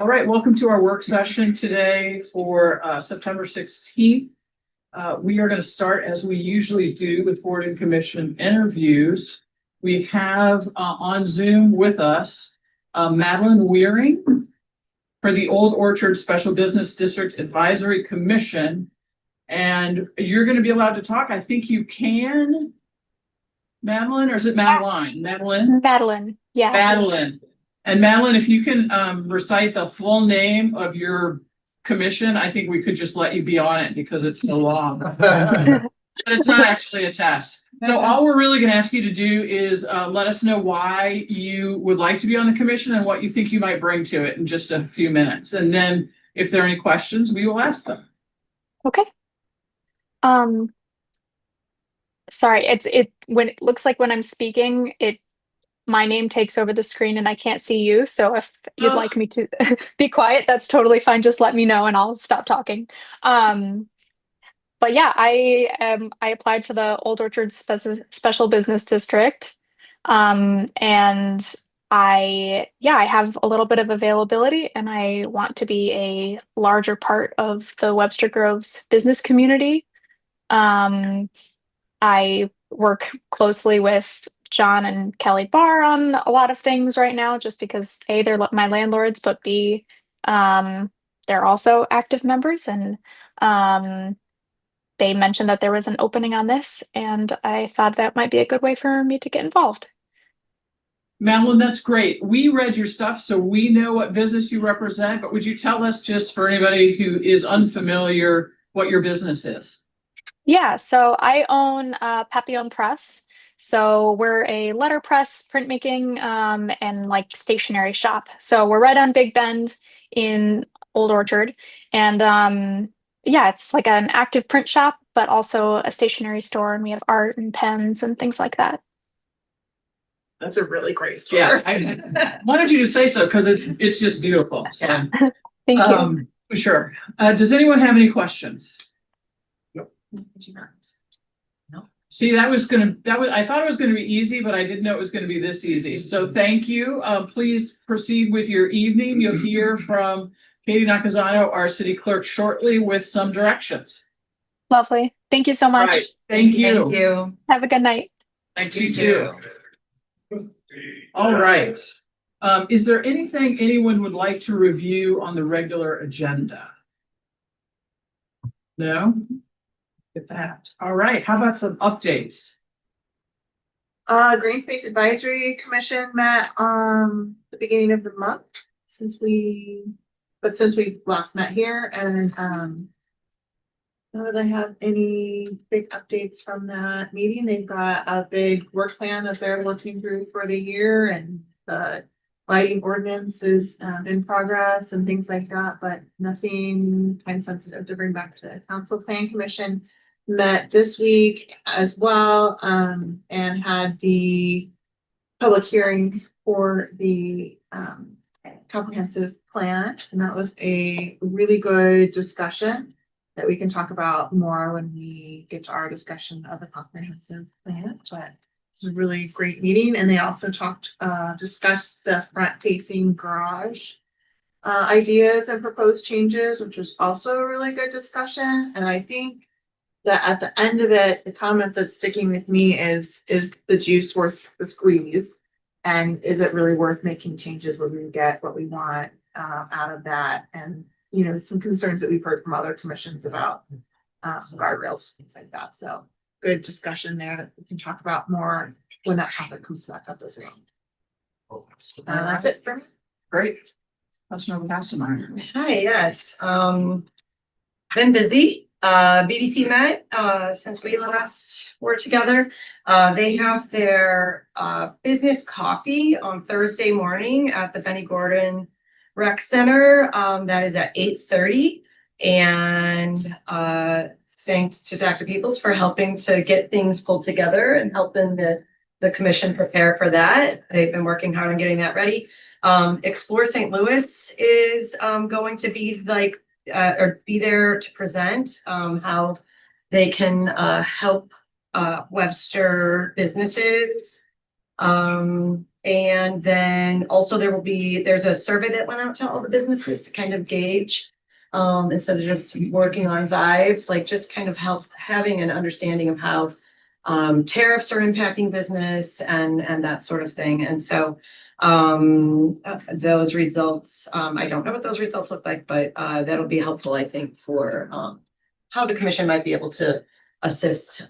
All right, welcome to our work session today for September 16th. We are going to start as we usually do with board and commission interviews. We have on Zoom with us Madeline Weering for the Old Orchard Special Business District Advisory Commission. And you're going to be allowed to talk. I think you can, Madeline, or is it Madeline? Madeline? Madeline, yeah. Madeline. And Madeline, if you can recite the full name of your commission, I think we could just let you be on it because it's so long. But it's not actually a test. So all we're really going to ask you to do is let us know why you would like to be on the commission and what you think you might bring to it in just a few minutes. And then if there are any questions, we will ask them. Okay. Sorry, it when it looks like when I'm speaking, my name takes over the screen and I can't see you. So if you'd like me to be quiet, that's totally fine. Just let me know and I'll stop talking. But yeah, I applied for the Old Orchard Special Business District. And I have a little bit of availability and I want to be a larger part of the Webster Groves business community. I work closely with John and Kelly Barr on a lot of things right now, just because A, they're my landlords, but B, they're also active members, and they mentioned that there was an opening on this, and I thought that might be a good way for me to get involved. Madeline, that's great. We read your stuff, so we know what business you represent, but would you tell us, just for anybody who is unfamiliar, what your business is? Yeah, so I own Papillon Press. So we're a letterpress, printmaking, and like stationery shop. So we're right on Big Bend in Old Orchard. And yeah, it's like an active print shop, but also a stationery store, and we have art and pens and things like that. That's a really great store. Yeah, I wanted you to say so because it's just beautiful. So, Thank you. Sure. Does anyone have any questions? No. See, I thought it was gonna be easy, but I didn't know it was gonna be this easy. So thank you. Please proceed with your evening. You'll hear from Katie Nakazano, our city clerk, shortly with some directions. Lovely. Thank you so much. Right. Thank you. Thank you. Have a good night. Thank you too. All right. Is there anything anyone would like to review on the regular agenda? No? Get that. All right. How about some updates? Green Space Advisory Commission met the beginning of the month since we last met here, and not that I have any big updates from that meeting. They've got a big work plan that they're working through for the year, and the lighting ordinance is in progress and things like that, but nothing time sensitive to bring back to the Council Plan Commission. Met this week as well, and had the public hearing for the comprehensive plan, and that was a really good discussion that we can talk about more when we get to our discussion of the comprehensive plan. But it was a really great meeting, and they also discussed the front-facing garage ideas and proposed changes, which was also a really good discussion. And I think that at the end of it, the comment that's sticking with me is the juice worth the squeeze? And is it really worth making changes where we get what we want out of that? And, you know, some concerns that we've heard from other commissions about guardrails, things like that. So good discussion there that we can talk about more when that topic comes back up as well. That's it for me. Great. Councilmember Hasselmeyer. Hi, yes. Been busy. BDC met since we last were together. They have their business coffee on Thursday morning at the Benny Gordon Rec Center. That is at 8:30. And thanks to Dr. Peoples for helping to get things pulled together and helping the commission prepare for that. They've been working hard on getting that ready. Explore St. Louis is going to be or be there to present how they can help Webster businesses. And And then also there's a survey that went out to all the businesses to kind of gauge, instead of just working on vibes, like just kind of help having an understanding of how tariffs are impacting business and that sort of thing. And so those results, I don't know what those results look like, but that'll be helpful, I think, for how the commission might be able to assist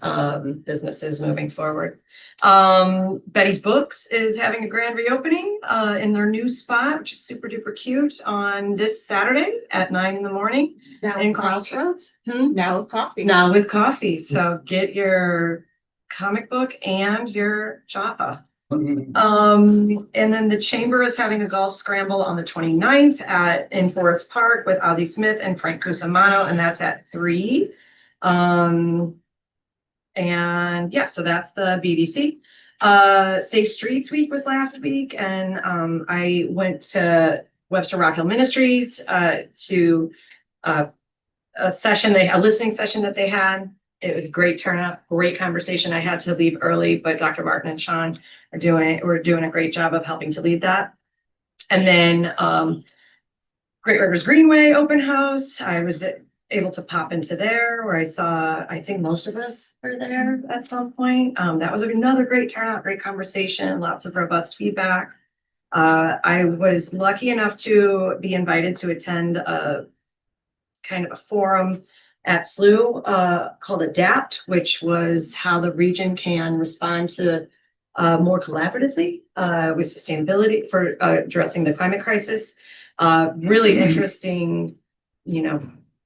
businesses moving forward. Betty's Books is having a grand reopening in their new spot, which is super duper cute, on this Saturday at 9 a.m. Now in with coffee. Crossroads. Now with coffee. Now with coffee. So get your comic book and your java. And then the chamber is having a golf scramble on the 29th in Forest Park with Ozzie Smith and Frank Cusimano, and that's at 3. And yeah, so that's the BDC. Safe Streets Week was last week, and I went to Webster Rock Hill Ministries to a listening session that they had. It was a great turnout, great conversation. I had to leave early, but Dr. Martin and Sean were doing a great job of helping to lead that. And then Great Rivers Greenway open house. I was able to pop into there where I think most of us were there at some point. That was another great turnout, great conversation, lots of robust feedback. I was lucky enough to be invited to attend a kind of a forum at SLU called ADAPT, which was how the region can respond to more collaboratively with sustainability for addressing the climate crisis. Really interesting,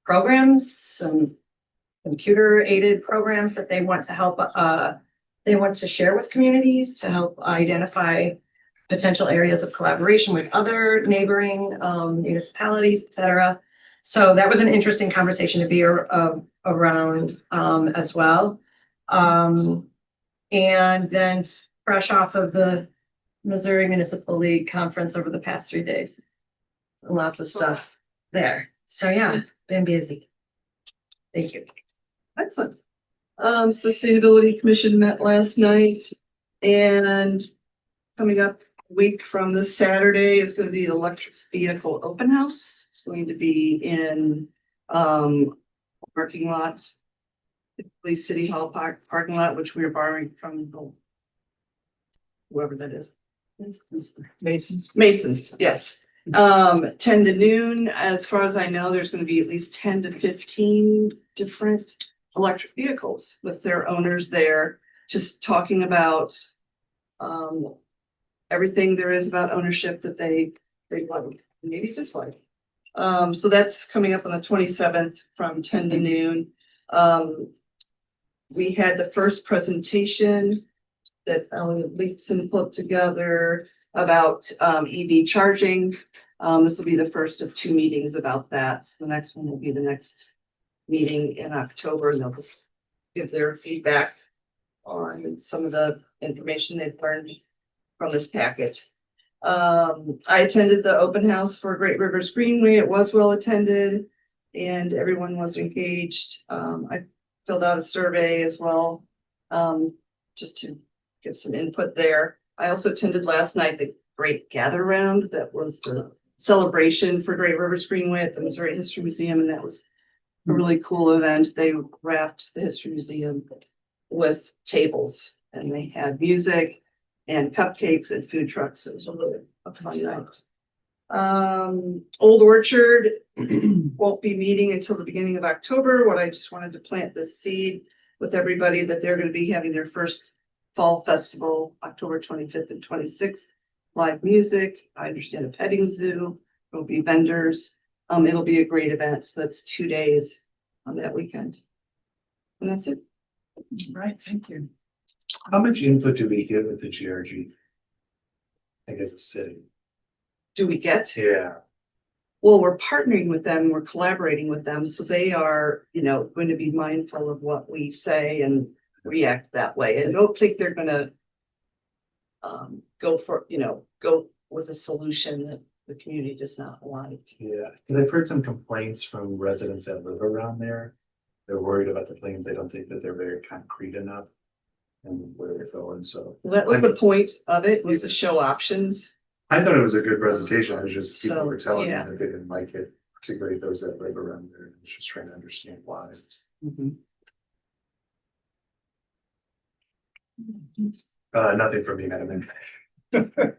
programs, some computer aided programs that they want to help, they want to share with communities to help identify potential areas of collaboration with other neighboring municipalities, et cetera. So that was an interesting conversation to be around as well. And then fresh off of the Missouri Municipal League conference over the past 3 days. Lots of stuff there. So yeah, been busy. Thank you. Excellent. Sustainability Commission met last night, and coming up a week from this Saturday is going to be the electric vehicle open house. It's going to be in parking lot, the Police City Hall parking lot, which we are borrowing from whoever that is. Masons, yes. 10 to noon. As far as I know, there's going to be at least 10 to 15 different electric vehicles with their owners there, just talking about everything there is about ownership that they like, maybe dislike. So that's coming up on the 27th from 10 to noon. We had the first presentation that Ellen Leapson put together about EV charging. This will be the first of 2 meetings about that. So the next one will be the next meeting in October, and they'll just give their feedback on some of the information they've learned from this packet. I attended the open house for Great Rivers Greenway. It was well attended and everyone was engaged. I filled out a survey as well, just to give some input there. I also attended last night the Great Gather Round. That was the celebration for Great Rivers Greenway at the Missouri History Museum, and that was a really cool event. They wrapped the History Museum with tables, and they had music and cupcakes and food trucks. It was a really fun night. Old Orchard won't be meeting until the beginning of October. What I just wanted to plant this seed with everybody that they're going to be having their first fall festival, October 25th and 26th. Live music. I understand a petting zoo. There'll be vendors. It'll be a great event. So that's 2 days on that weekend. And that's it. Right, thank you. How much input do we get with the GRG? I guess the city. Do we get? Yeah. Well, we're partnering with them. We're collaborating with them. So they are, going to be mindful of what we say and react that way. And don't think they're going to go with a solution that the community does not like. Yeah, because I've heard some complaints from residents that live around there. They're worried about the plans. They don't think that they're very concrete enough. and where they're going, so. That was the point of it, was to show options. I thought it was a good presentation, I was just, people So, were telling me yeah. that they didn't like it, particularly those that live around there, I was just trying to understand why. Nothing from me, Madam Mayor.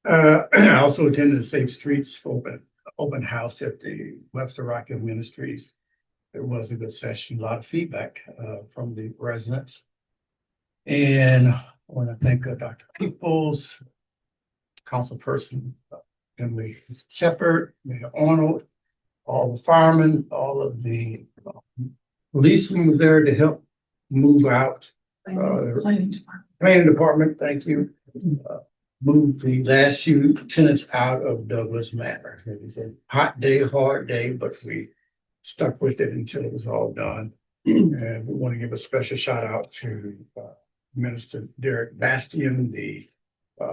I also attended the Safe Streets open house at the Webster Rocky Ministries. It was a good session, a lot of feedback from the residents. And I want to thank Dr. Peoples, councilperson Emily Shepherd, Mayor Arnold, all the firemen, all of the policemen were there to help move out. Planning department. Planning department, thank you. Moved the last few tenants out of Douglas Manor. It was a hot day, hard day, but we stuck with it until it was all done. And we want to give a special shout out to Minister Derek Bastian, the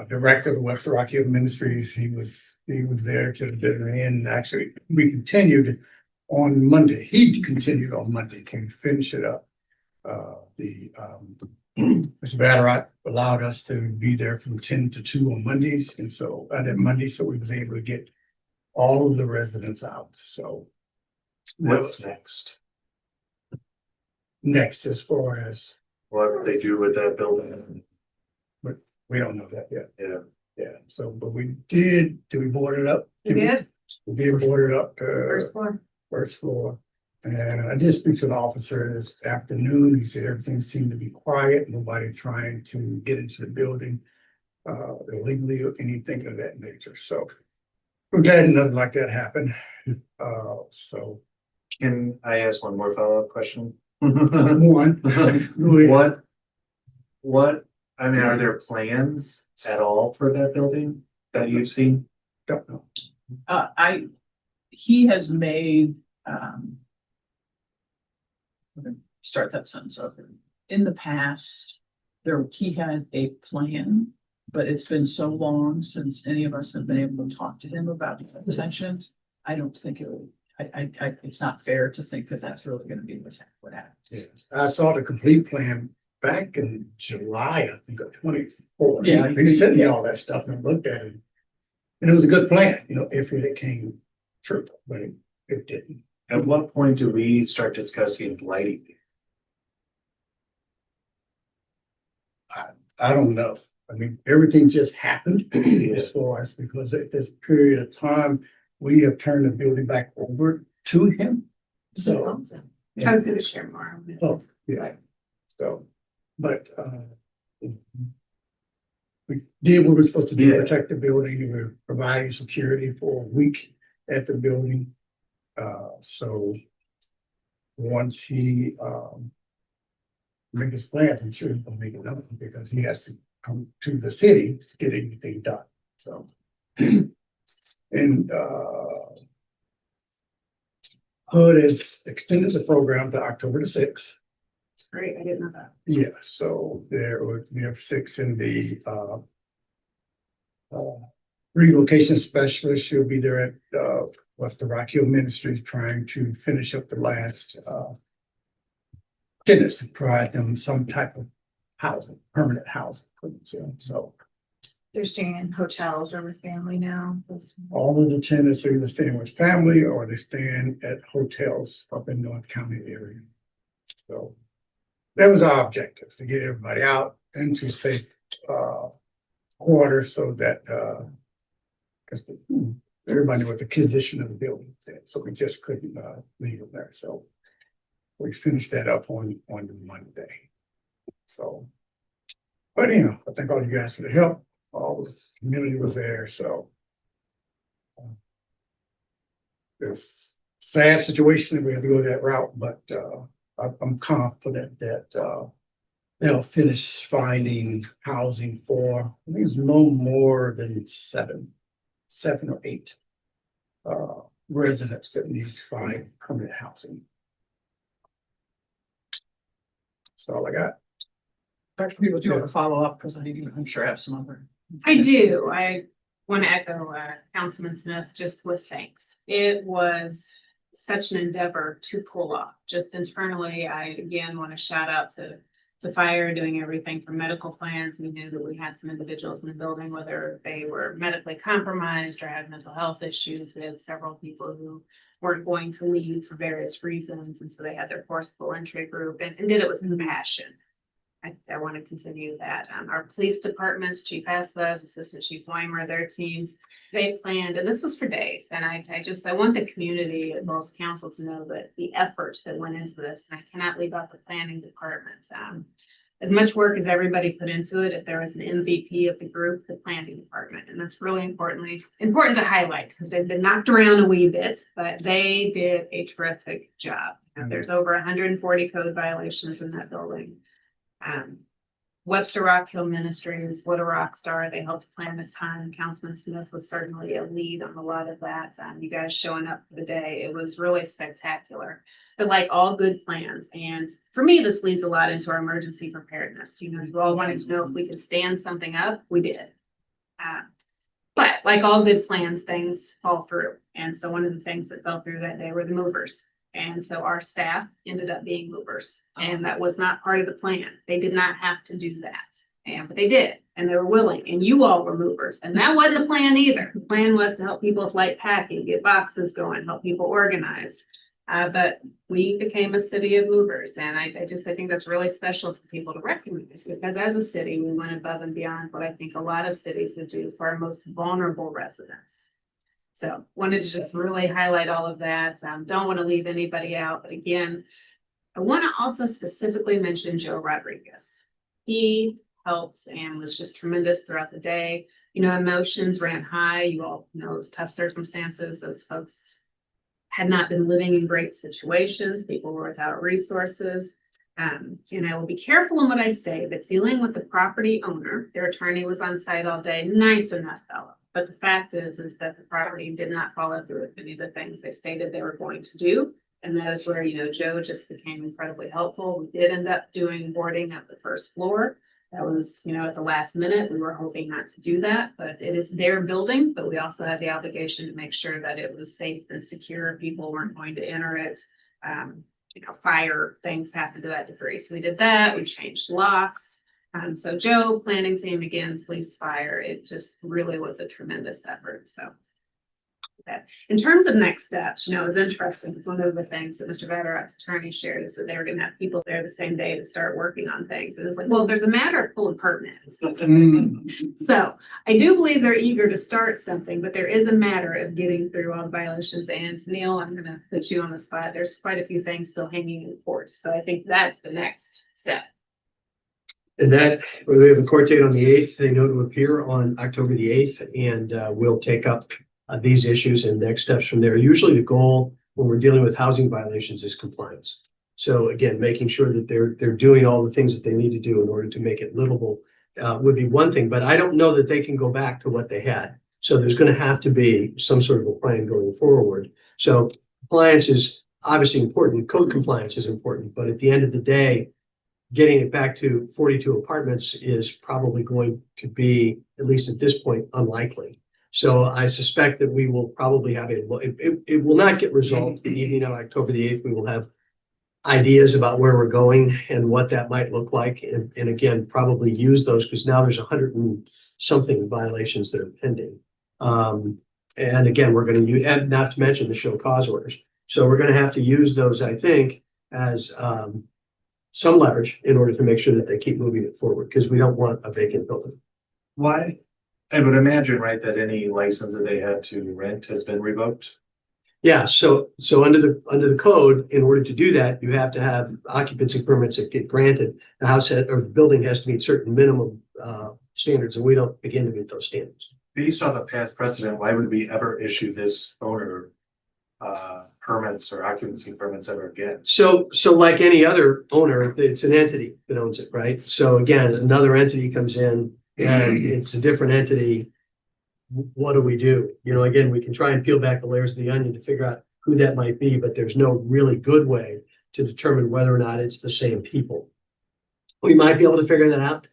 director of the Webster Rocky Ministries. He was there to the very end. Actually, we continued on Monday. He continued on Monday to finish it up. Mr. Ballarat allowed us to be there from 10 to 2 on Mondays, and so so we was able to get all of the residents out. So What's next? next, as far as What they do with that building? we don't know that yet. Yeah, Yeah. So, but we did we board it up? We did, We did board it up. first floor. First floor. And I did speak to an officer this afternoon. He said everything seemed to be quiet, nobody trying to get into the building illegally or anything of that nature. So we're glad nothing like that happened. So can I ask one more follow-up question? one, What, I mean, are there plans at all for that building that you've seen? don't know. He has made, I'm gonna start that sentence over. In the past, he had a plan, but it's been so long since any of us have been able to talk to him about the intentions. I don't think it would, it's not fair to think that that's really gonna be what happens. Yes. I saw the complete plan back in July, I think, of 24. Yeah. He sent me all that stuff and I looked at it. And it was a good plan, if it came true, but it didn't. At what point do we start discussing lighting? I don't know. I mean, everything just happened as far as, because at this period of time, we have turned the building back over to him. So, I was gonna share more. oh, yeah, so, but, we did what we're supposed to do, Yeah. protect the building. We were providing security for a week at the building. So once he, make his plans, I'm sure he'll make it up because he has to come to the city to get anything done, so. And, HUD has extended the program to October the 6th. That's great, I didn't know that. Yeah, so there were 6 in the relocation specialist. She'll be there at Webster Rocky Ministries trying to finish up the last tenants and provide them some type of housing, permanent housing. So They're staying in hotels or with family now. all of the tenants are either staying with family or they're staying at hotels up in North County area. So that was our objective, to get everybody out into safe quarters so that because everybody knew what the condition of the building was in, so we just couldn't leave them there. So we finished that up on Monday. So, but I thank all you guys for the help. All the community was there, so it's a sad situation that we had to go that route, but I'm confident that they'll finish finding housing for, I think it's no more than seven or eight residents that need to find permanent housing. That's all I got. Dr. People, do you want to follow up? Because I'm sure I have some other. I do. I want to echo Councilman Smith just with thanks. It was such an endeavor to pull off. Just internally, I again want to shout out to to fire, doing everything from medical plans. We knew that we had some individuals in the building, whether they were medically compromised or had mental health issues. We had several people who weren't going to leave for various reasons, and so they had their forcible entry group and did it with compassion. I want to continue that. Our police departments, Chief Esvez, Assistant Chief Weimer, their teams, they planned, and this was for days. And I want the community as well as council to know that the effort that went into this, and I cannot leave out the planning department. As much work as everybody put into it, if there was an MVP of the group, the planning department, and that's really important to highlight because they've been knocked around a wee bit, but they did a terrific job. There's over 140 code violations in that building. Webster Rock Hill Ministries, what a rock star. They helped plan a ton. Councilman Smith was certainly a lead on a lot of that. You guys showing up for the day, it was really spectacular. But like all good plans, and for me, this leads a lot into our emergency preparedness. You all wanted to know if we could stand something up. We did. But like all good plans, things fall through. And so one of the things that fell through that day were the movers. And so our staff ended up being movers, and that was not part of the plan. They did not have to do that, but they did, and they were willing, and you all were movers, and that wasn't the plan either. The plan was to help people with light packing, get boxes going, help people organize. But we became a city of movers, and I think that's really special for people to recognize, because as a city, we went above and beyond what I think a lot of cities would do for our most vulnerable residents. So wanted to just really highlight all of that. Don't want to leave anybody out, but again, I want to also specifically mention Joe Rodriguez. He helped and was just tremendous throughout the day. Emotions ran high. You all know it was tough circumstances. Those folks had not been living in great situations. People were without resources. And I will be careful in what I say, but dealing with the property owner, their attorney was on site all day, nice enough fellow. But the fact is that the property did not follow through with any of the things they stated they were going to do. And that is where, Joe just became incredibly helpful. We did end up doing boarding at the first floor. That was, at the last minute. We were hoping not to do that, but it is their building. But we also had the obligation to make sure that it was safe and secure. People weren't going to enter it. Fire things happened to that degree. So we did that. We changed locks. So Joe, planning team, again, police, fire, it just really was a tremendous effort. So that in terms of next steps, it was interesting. It's one of the things that Mr. Vatterot's attorney shared is that they were going to have people there the same day to start working on things. And it's like, well, there's a matter of pulling permits. So I do believe they're eager to start something, but there is a matter of getting through all the violations. And Neil, I'm going to put you on the spot. There's quite a few things still hanging in court. So I think that's the next step. And that we have a court date on the 8th. They know to appear on October the 8th, and we'll take up these issues and next steps from there. Usually the goal when we're dealing with housing violations is compliance. So again, making sure that they're doing all the things that they need to do in order to make it livable would be one thing, but I don't know that they can go back to what they had. So there's going to have to be some sort of a plan going forward. So compliance is obviously important. Code compliance is important, but at the end of the day, getting it back to 42 apartments is probably going to be, at least at this point, unlikely. So I suspect that we will probably have it will not get resolved the evening of October the 8th. We will have ideas about where we're going and what that might look like. And again, probably use those because now there's 100 and something violations that are pending. And again, we're going to use, and not to mention the show cause orders. So we're going to have to use those, I think, as some leverage in order to make sure that they keep moving it forward because we don't want a vacant building. Why? I would imagine, right, that any license that they had to rent has been revoked. Yeah, so under the code, in order to do that, you have to have occupancy permits that get granted. The house or the building has to meet certain minimum standards, and we don't begin to meet those standards. Based on the past precedent, why would we ever issue this owner permits or occupancy permits ever again? So like any other owner, it's an entity that owns it, right? So again, another entity comes in and it's a different entity. What do we do? Again, we can try and peel back the layers of the onion to figure out who that might be, but there's no really good way to determine whether or not it's the same people. We might be able to figure that out.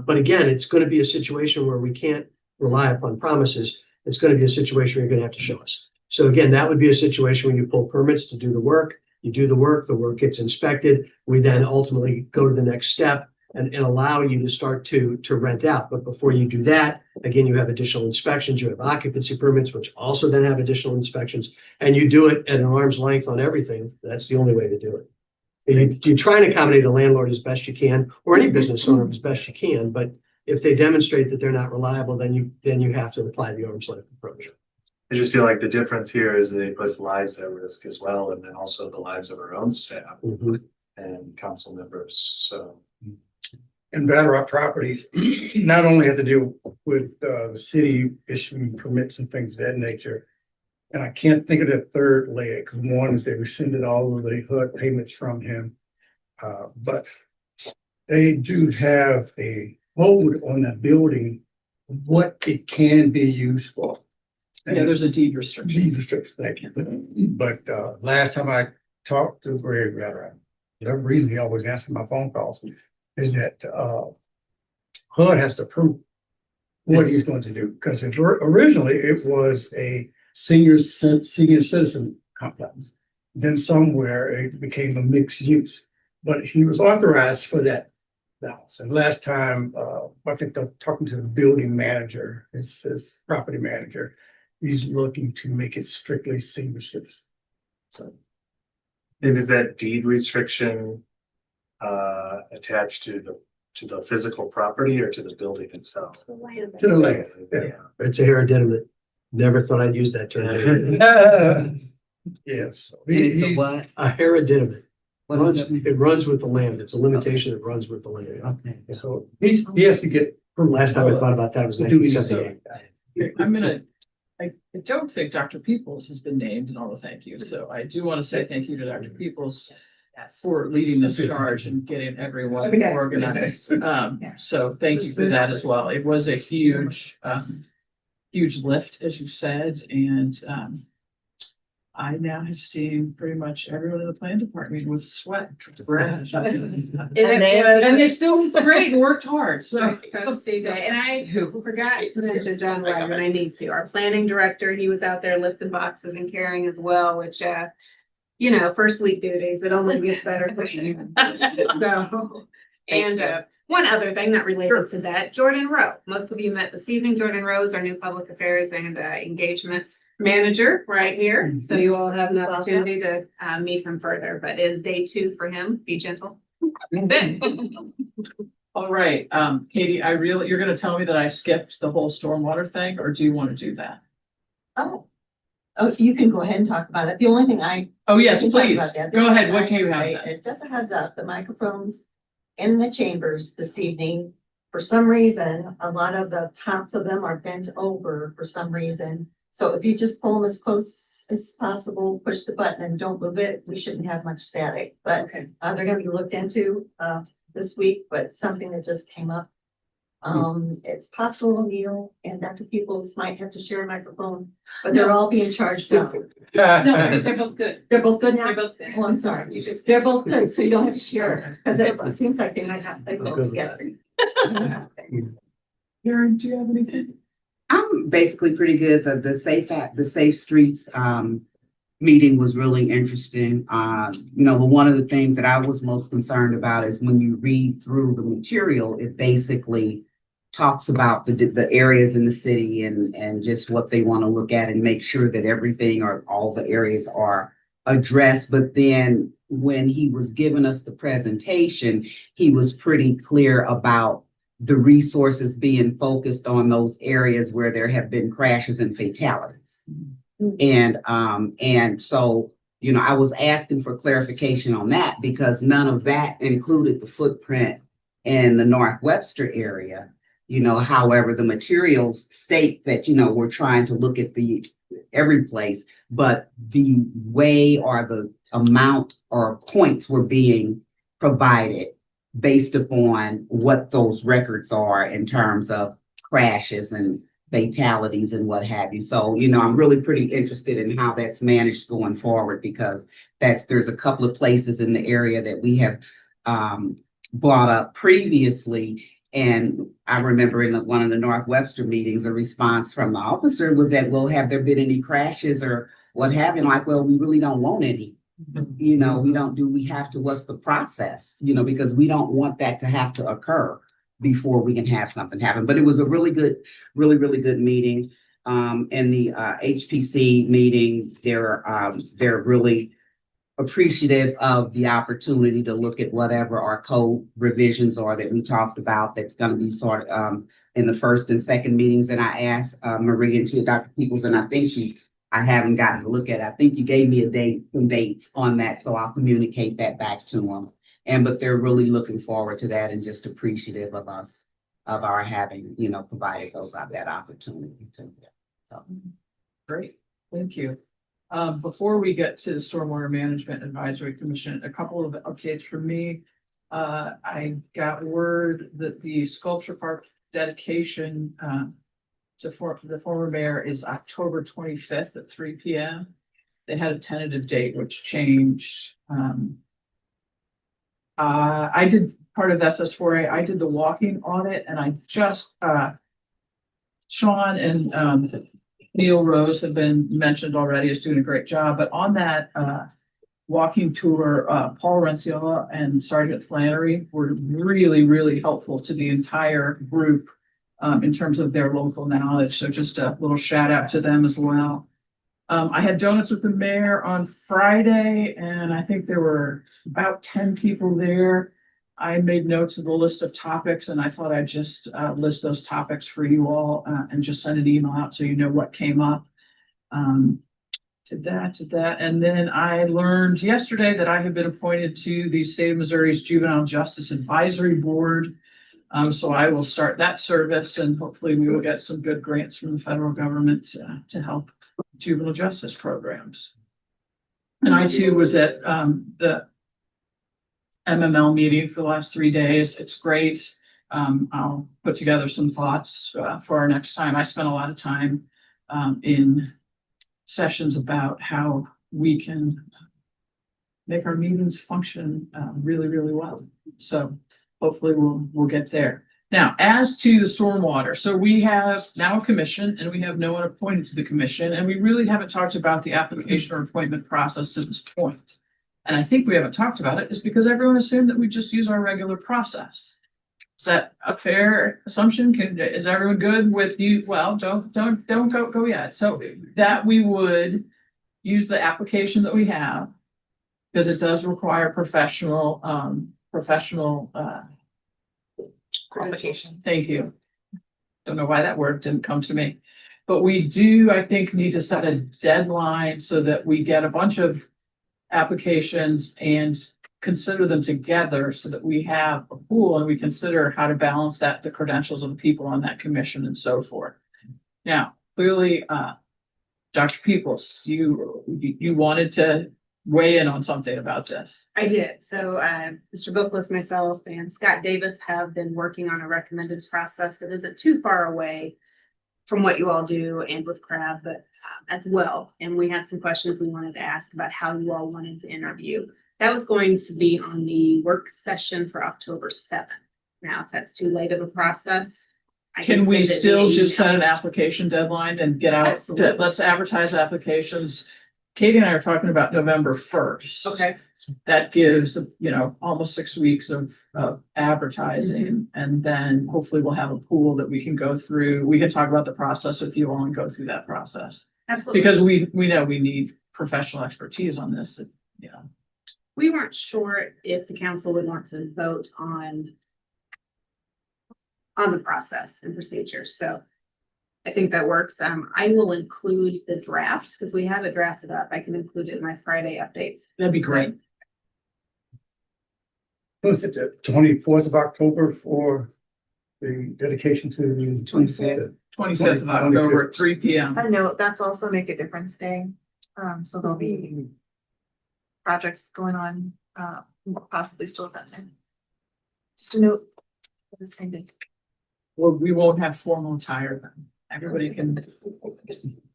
But again, it's going to be a situation where we can't rely upon promises. It's going to be a situation where you're going to have to show us. So again, that would be a situation when you pull permits to do the work. You do the work gets inspected. We then ultimately go to the next step and allow you to start to rent out. But before you do that, again, you have additional inspections, you have occupancy permits, which also then have additional inspections, and you do it at an arm's length on everything. That's the only way to do it. You try and accommodate the landlord as best you can, or any business owner as best you can, but if they demonstrate that they're not reliable, then you have to apply the arm's length approach. I just feel like the difference here is they put lives at risk as well, and then also the lives of our own staff and council members, so. And Battle Properties not only have to deal with the city issuing permits and things of that nature. And I can't think of the third leg. One is they rescinded all of the HUD payments from him. But they do have a hold on that building, what it can be used for. Yeah, there's a deed restriction. Deed restriction, thank you. But last time I talked to Greg, for whatever reason, he always answered my phone calls, is that HUD has to prove what he's going to do. Because originally it was a senior citizen complex. Then somewhere it became a mixed use. But he was authorized for that balance. And last time, I think they're talking to the building manager, his property manager, he's looking to make it strictly senior citizen. So. And is that deed restriction attached to the physical property or to the building itself? To the land. Yeah. It's a hereditament. Never thought I'd use that term. Yes. It's a what? A hereditament. What does that mean? It runs with the land. It's a limitation that runs with the land. Okay. So he has to get. Last time I thought about that was To do 1978. I'm gonna, I don't think Dr. Peoples has been named in all the thank yous, so I do want to say thank you to Dr. Peoples for leading this charge and getting everyone organized. So thank you for that as well. It was a huge, huge lift, as you said, and I now have seen pretty much everyone in the plan department with sweat. And they still looked great and worked hard, so. And I forgot to mention John Wright, but I need to. Our planning director, he was out there lifting boxes and carrying as well, which, first week duties, it only gets better for you. So, and one other thing not related to that, Jordan Rowe. Most of you met this evening. Jordan Rowe is our new public affairs and engagement manager right here. So you all have an opportunity to meet him further, but it is day 2 for him. Be gentle. That's it. All right, Katie, you're gonna tell me that I skipped the whole stormwater thing, or do you want to do that? Oh, you can go ahead and talk about it. The only thing Oh, yes, can talk please. about that. Go ahead. The What only do you thing I have say then? is just a heads up, the microphones in the chambers this evening, for some reason, a lot of the tops of them are bent over for some reason. So if you just pull them as close as possible, push the button and don't move it, we shouldn't have much static. But they're gonna be looked into this week, but something that just came up. It's possible O'Neill and Dr. Peoples might have to share a microphone, but they're all being charged now. No, they're both good. They're both good now? They're both good. Oh, I'm sorry. You just. They're both good, so you don't have to share, because it seems like they might have, they go together. Karen, do you have anything? I'm basically pretty good. The Safe Streets meeting was really interesting. One of the things that I was most concerned about is when you read through the material, it basically talks about the areas in the city and just what they want to look at and make sure that everything or all the areas are addressed. But then when he was giving us the presentation, he was pretty clear about the resources being focused on those areas where there have been crashes and fatalities. And so, I was asking for clarification on that because none of that included the footprint in the North Webster area. However, the materials state that, we're trying to look at every place, but the way or the amount or points were being provided based upon what those records are in terms of crashes and fatalities and what have you. So, I'm really pretty interested in how that's managed going forward because there's a couple of places in the area that we have brought up previously. And I remember in one of the North Webster meetings, a response from the officer was that, well, have there been any crashes or what have you? Like, well, we really don't want any. You know, we have to, what's the process, you know, because we don't want that to have to occur before we can have something happen. But it was a really good, really good meeting. And the HPC meeting, they're really appreciative of the opportunity to look at whatever our code revisions are that we talked about that's going to be sort of in the first and second meetings. And I asked Maria and Dr. Peoples, and I haven't gotten to look at it. I think you gave me some dates on that, so I'll communicate that back to them. But they're really looking forward to that and just appreciative of us, of our having, you know, provided that opportunity to. So. Great, thank you. Before we get to the Stormwater Management Advisory Commission, a couple of updates from me. I got word that the sculpture park dedication to the former mayor is October 25th at 3 p.m. They had a tentative date which changed. I did part of SS4A. I did the walking audit, and I just Sean and Neil Rose have been mentioned already as doing a great job. But on that walking tour, Paul Renciola and Sergeant Flannery were really helpful to the entire group in terms of their local knowledge. So just a little shout out to them as well. I had donuts with the mayor on Friday, and I think there were about 10 people there. I made notes of the list of topics, and I thought I'd just list those topics for you all and just send an email out so you know what came up. To that. And then I learned yesterday that I have been appointed to the State of Missouri's Juvenile Justice Advisory Board. So I will start that service, and hopefully we will get some good grants from the federal government to help juvenile justice programs. And I too was at the MML meeting for the last 3 days. It's great. I'll put together some thoughts for our next time. I spent a lot of time in sessions about how we can make our meetings function really well. So hopefully we'll get there. Now, as to the stormwater, so we have now a commission and we have no one appointed to the commission, and we really haven't talked about the application or appointment process to this point. And I think we haven't talked about it is because everyone assumed that we just use our regular process. Is that a fair assumption? Is everyone good with you? Well, don't go yet. So that we would use the application that we have, because it does require professional Qualifications. Thank you. Don't know why that word didn't come to me, but we do, I think, need to set a deadline so that we get a bunch of applications and consider them together so that we have a pool and we consider how to balance that, the credentials of the people on that commission and so forth. Now, clearly, Dr. Peoples, you wanted to weigh in on something about this. I did. So Mr. Bookless, myself, and Scott Davis have been working on a recommended process that isn't too far away from what you all do and with CRAB, but as well. And we had some questions we wanted to ask about how you all wanted to interview. That was going to be on the work session for October 7th. Now, if that's too late of a process, I Can we send it still via just email. set an application deadline and get out? Absolutely. Let's advertise applications. Katie and I are talking about November 1st. Okay. That gives, almost 6 weeks of advertising. And then hopefully we'll have a pool that we can go through. We can talk about the process with you all and go through that process. Absolutely. Because we know we need professional expertise on this, We weren't sure if the council would want to vote on the process and procedures. So I think that works. I will include the draft because we have it drafted up. I can include it in my Friday updates. That'd be great. Was it the 24th of October for the dedication to the 25th? 25th of October at 3 p.m. I know that's also Make a Difference Day. So there'll be projects going on, possibly still at that time. Just a note. For the same day. Well, we won't have formal attire then. Everybody can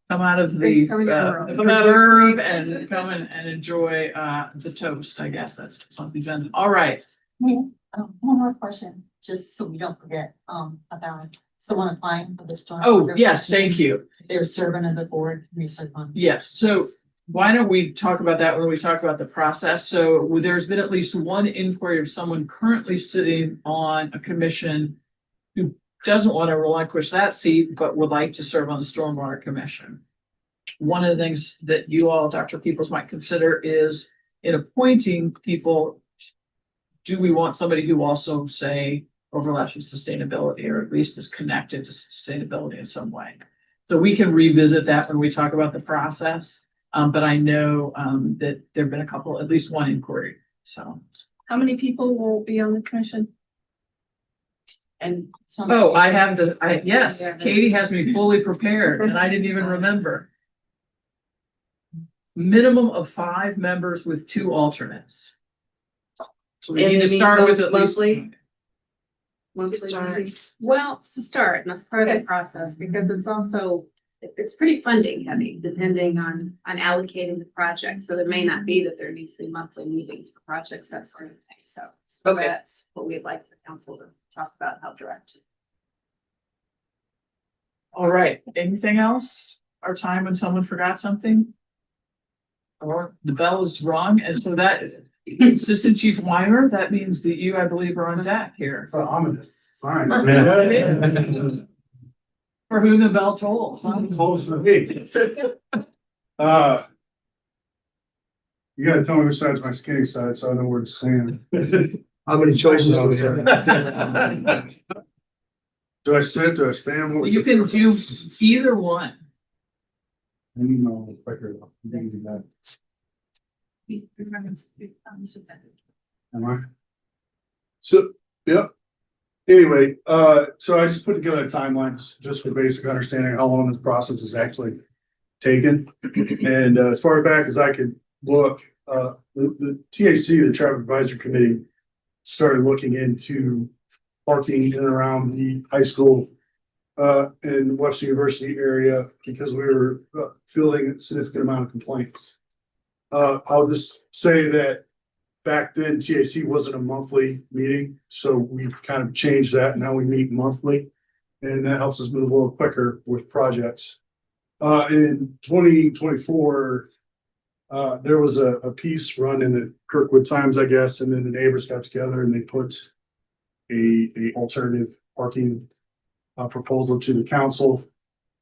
come out of the, Come come out early and come and enjoy the toast. I guess that's something done. All right. One more question, just so we don't forget, about someone applying for the storm. Oh, yes, thank you. They're serving on the board, we serve on. Yes, so why don't we talk about that when we talk about the process? So there's been at least one inquiry of someone currently sitting on a commission who doesn't want to relinquish that seat, but would like to serve on the Stormwater Commission. One of the things that you all, Dr. Peoples, might consider is in appointing people, do we want somebody who also, say, overlaps with sustainability or at least is connected to sustainability in some way? So we can revisit that when we talk about the process. But I know that there've been a couple, at least one inquiry, so. How many people will be on the commission? And some. Oh, yes, Katie has me fully prepared and I didn't even remember. Minimum of 5 members with 2 alternates. So we And need they to meet start with at least. monthly? Monthly Start. meetings? Well, to start, and that's part of Okay. the process, because it's also, it's pretty funding heavy, depending on allocating the project. So it may not be that there needs to be monthly meetings for projects, that sort of thing. So Okay. that's what we'd like the council to talk about, and help direct. All right, anything else? Our time when someone forgot something? Or the bell is rung, and so that Assistant Chief Weimer, that means that you, I believe, are on deck here. It's an ominous sign. For whom the bell tolls. Close for me. You gotta tell me which side's my skinny side, so I know where to stand. How many choices do we have? Do I sit, do I stand? You can do either one. No, quicker. You can do that. Am I? So, yep. Anyway, so I just put together timelines just for basic understanding how long this process is actually taken. And as far back as I could look, the TAC, the Traffic Advisory Committee, started looking into parking in and around the high school in Webster University area because we were fielding a significant amount of complaints. I'll just say that back then TAC wasn't a monthly meeting, so we've kind of changed that. Now we meet monthly, and that helps us move a little quicker with projects. In 2024, there was a piece run in the Kirkwood Times, I guess, and then the neighbors got together and they put a alternative parking proposal to the council.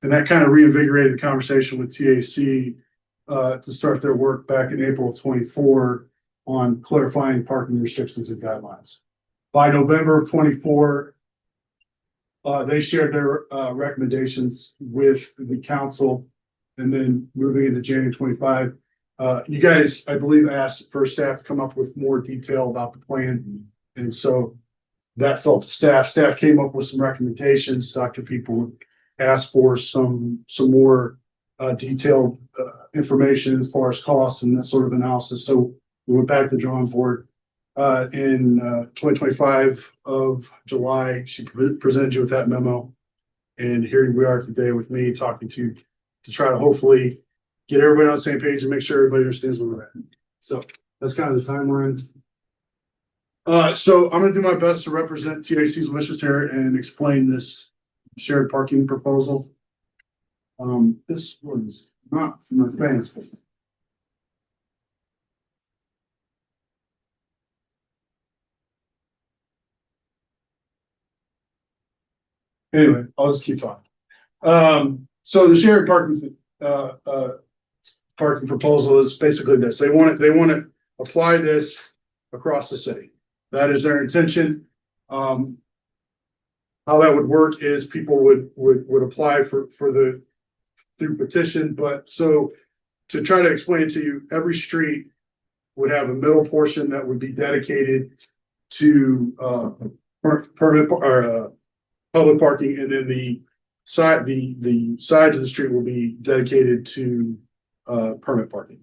And that kind of reinvigorated the conversation with TAC to start their work back in April of 24 on clarifying parking restrictions and guidelines. By November of 24, they shared their recommendations with the council, and then moving into January 25. You guys, I believe, asked for staff to come up with more detail about the plan, and so that felt to staff. Staff came up with some recommendations. Dr. People asked for some more detailed information as far as costs and that sort of analysis. So we went back to the drawing board in 2025 of July. She presented you with that memo, and here we are today with me talking to try to hopefully get everybody on the same page and make sure everybody understands where we're at. So that's kind of the timeline. So I'm gonna do my best to represent TAC's wishes here and explain this shared parking proposal. This was not my fancy. Anyway, I'll just keep talking. So the shared parking proposal is basically this. They want to apply this across the city. That is their intention. How that would work is people would apply through petition, but so to try to explain it to you, every street would have a middle portion that would be dedicated to permit or public parking, and then the sides of the street will be dedicated to permit parking.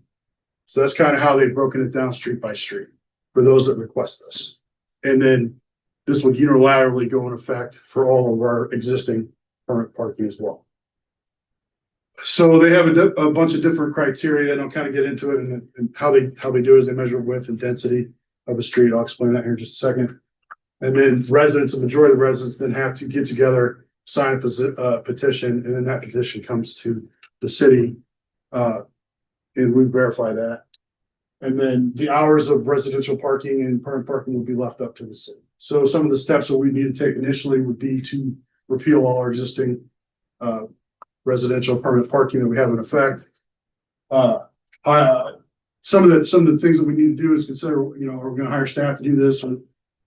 So that's kind of how they've broken it down street by street for those that request this. And then this would unilaterally go in effect for all of our existing permit parking as well. So they have a bunch of different criteria, and I'll kind of get into it, and how they do it is they measure width and density of a street. I'll explain that here in just a second. And then residents, a majority of the residents then have to get together, sign a petition, and then that petition comes to the city and we verify that. And then the hours of residential parking and permanent parking would be left up to the city. So some of the steps that we need to take initially would be to repeal all our existing residential permanent parking that we have in effect. Some of the things that we need to do is consider, are we gonna hire staff to do this, or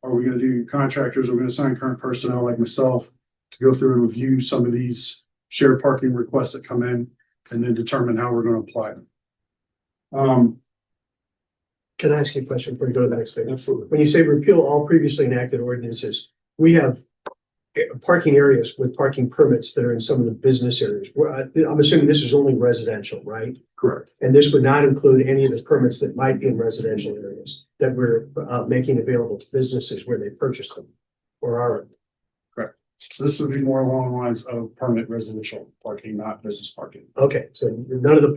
are we gonna do contractors, or are we gonna assign current personnel like myself to go through and review some of these shared parking requests that come in and then determine how we're gonna apply them. Can I ask you a question before you go to the next page? Absolutely. When you say repeal all previously enacted ordinances, we have parking areas with parking permits that are in some of the business areas. I'm assuming this is only residential, right? Correct. And this would not include any of the permits that might be in residential areas that we're making available to businesses where they purchase them or are. So this would be more along the lines of permanent residential parking, not business parking. Okay, so none of the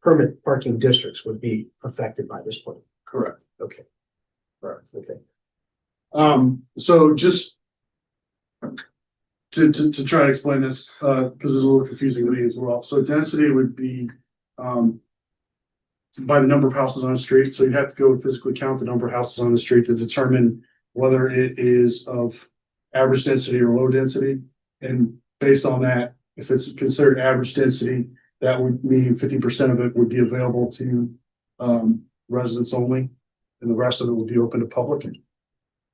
permit parking districts would be affected by this plan. Correct. Okay. Correct. Okay. So just to try to explain this, because it's a little confusing to me as well. So density would be by the number of houses on the street. So you'd have to go physically count the number of houses on the street to determine whether it is of average density or low density. And based on that, if it's considered average density, that would mean 50% of it would be available to residents only, and the rest of it would be open to public.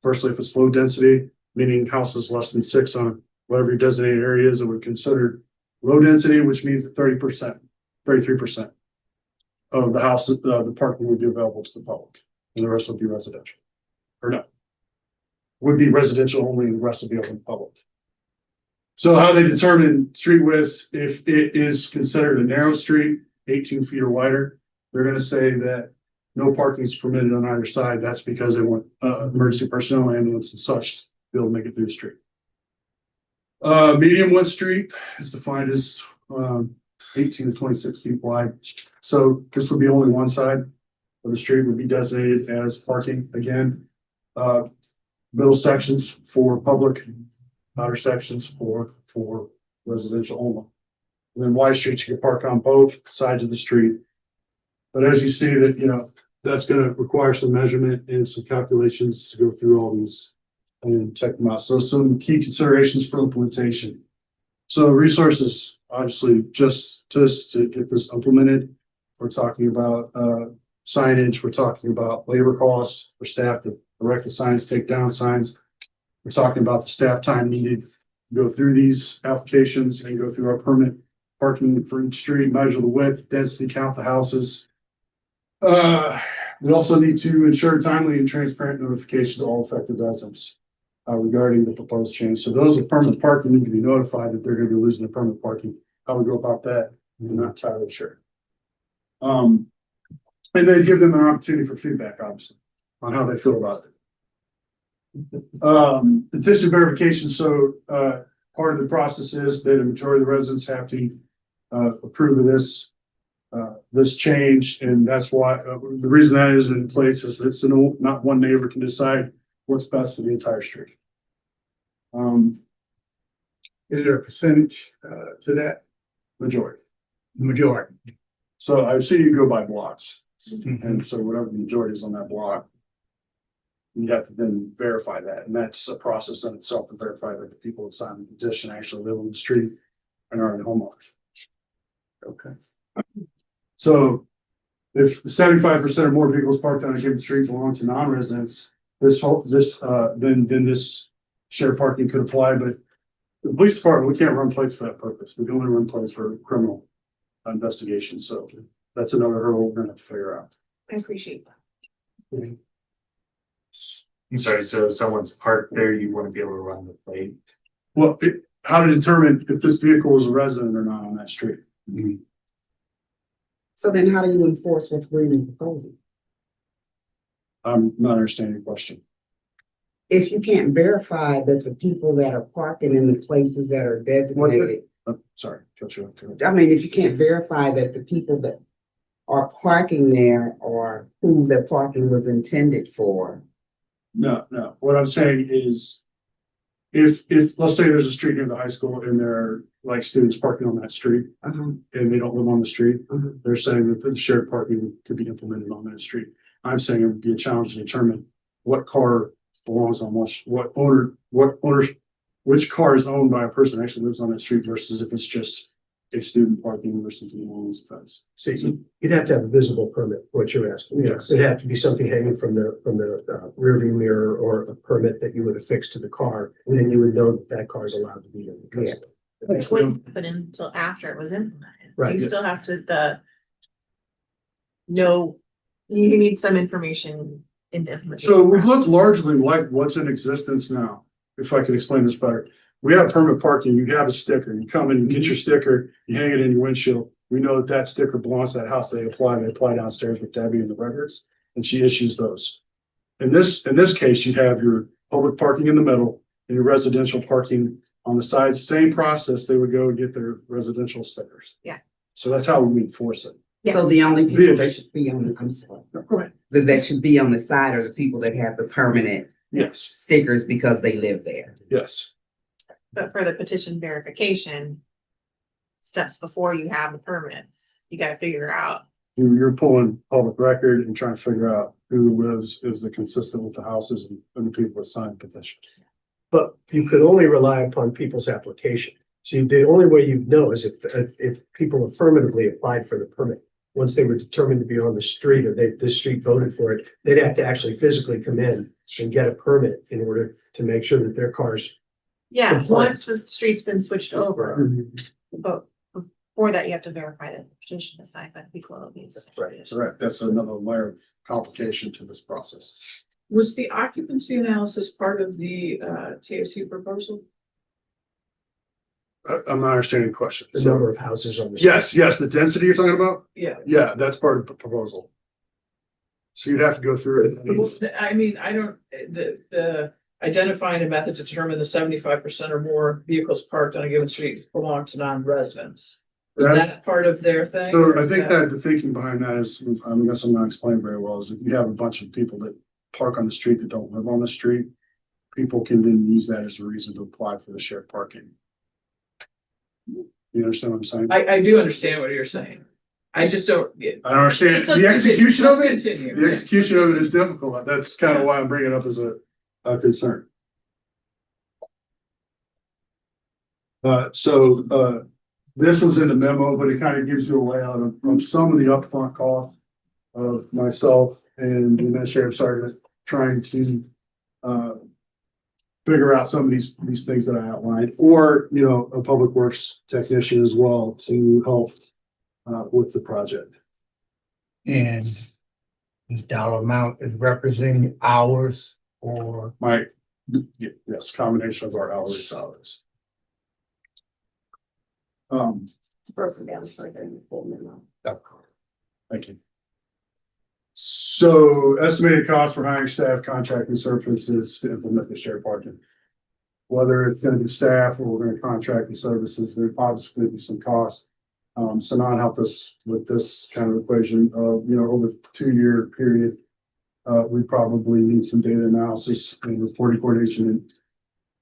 Firstly, if it's low density, meaning houses less than 6 on whatever your designated area is, it would consider low density, which means that 30%, 33% of the houses, the parking would be available to the public, and the rest would be residential. Or no, would be residential only, and the rest would be open to public. So how they determine street width, if it is considered a narrow street, 18 feet or wider, they're going to say that no parking is permitted on either side. That's because they want emergency personnel, ambulance, and such to be able to make it through the street. Medium width street is defined as 18 to 26 feet wide. So this would be only one side of the street would be designated as parking. Again, middle sections for public, outer sections for residential only. And then wide streets, you can park on both sides of the street. But as you see that, that's going to require some measurement and some calculations to go through all these and check them out. So some key considerations for implementation. So resources, obviously, just to get this implemented, we're talking about signage, we're talking about labor costs for staff to erect the signs, take down signs. We're talking about the staff time needed to go through these applications and go through our permit parking for each street, measure the width, density, count the houses. We also need to ensure timely and transparent notification to all affected residents regarding the proposed change. So those with permanent parking need to be notified that they're going to be losing their permanent parking. How we go about that, I'm not entirely sure. And then give them an opportunity for feedback, obviously, on how they feel about it. Petition verification. So part of the process is that a majority of the residents have to approve of this change, and that's why the reason that is in place is it's not one neighbor can decide what's best for the entire street. Is there a percentage to that? Majority. Majority. So I've seen you go by blocks, and so whatever the majority is on that block, you have to then verify that, and that's a process in itself to verify that the people that sign the petition actually live on the street and are the homeowners. Okay. So if 75% or more vehicles parked on a given street belong to non-residents, then this shared parking could apply. But the police department, we can't run plates for that purpose. We can only run plates for criminal investigations. So that's another hurdle we're going to have to figure out. I appreciate that. I'm sorry, so if someone's parked there, you want to be able to run the plate? Well, how to determine if this vehicle is a resident or not on that street? So then how do you enforce what we're proposing? I'm not understanding your question. If you can't verify that the people that are parking in the places that are designated, Sorry, cut you off. I mean, if you can't verify that the people that are parking there are who the parking was intended for. No. What I'm saying is, if let's say there's a street near the high school and there are like students parking on that street and they don't live on the street. They're saying that the shared parking could be implemented on that street. I'm saying it would be a challenge to determine what car belongs on what owners, which car is owned by a person that actually lives on that street versus if it's just a student parking or something along those lines. So you'd have to have a visible permit, what you're asking. Yes. It'd have to be something hanging from the rearview mirror or a permit that you would affix to the car, and then you would know that that car is allowed to be there because of it. It wouldn't happen until after it was implemented. Right. You still have to, know, you need some information in the implementation. So we look process. largely like what's in existence now, if I could explain this better. We have permit parking, you have a sticker, you come in, you get your sticker, you hang it in your windshield. We know that that sticker belongs to that house, they apply downstairs with Debbie in the records, and she issues those. In this case, you have your public parking in the middle and your residential parking on the sides, same process, they would go and get their residential stickers. Yeah. So that's how we enforce it. So Yes. the only people that should be on the, I'm sorry, Go ahead. that should be on the side are the people that have the permanent Yes, stickers because they live there. yes. But for the petition verification, steps before you have the permits, you gotta figure out. You're pulling public record and trying to figure out who lives, is it consistent with the houses and the people that signed petition. But you could only rely upon people's application. So the only way you know is if people affirmatively applied for the permit. Once they were determined to be on the street or the street voted for it, they'd have to actually physically come in and get a permit in order to make sure that their cars. Yeah, Compliant. once the street's been switched over, but before that, you have to verify that the petition is signed by the people of these. Correct. That's another layer of complication to this process. Was the occupancy analysis part of the TAC proposal? I'm not understanding the question. The So, number of houses on the street. yes, the density you're talking about? Yeah. Yeah, that's part of the proposal. So you'd have to go through it. I mean, I don't, the identifying a method to determine the 75% or more vehicles parked on a given street belong to non-residents. Is That's- that part of their thing? So or I is think that the thinking behind that is, I guess I'm not explaining very well, is that you have a bunch of people that park on the street that don't live on the street. People can then use that as a reason to apply for the shared parking. You understand what I'm saying? I do understand what you're saying. I just don't. I don't understand Let's the execution of continue. it. Let's continue. The execution of it is difficult. That's kind of why I'm bringing it up as a concern. This was in the memo, but it kind of gives you a layout of some of the upfront costs of myself and the administrative sergeant trying to figure out some of these things that I outlined, or, you know, a public works technician as well to help with the project. And this dollar amount is representing hours or Yes, combination of our hourly salaries. It's broken down further in the full memo. Thank you. So estimated cost for hiring staff, contracting services to implement the shared parking. Whether it's gonna be staff or we're gonna contract the services, there's obviously gonna be some cost. Sanan helped us with this kind of equation of, you know, over the 2-year period. We probably need some data analysis and reporting coordination. And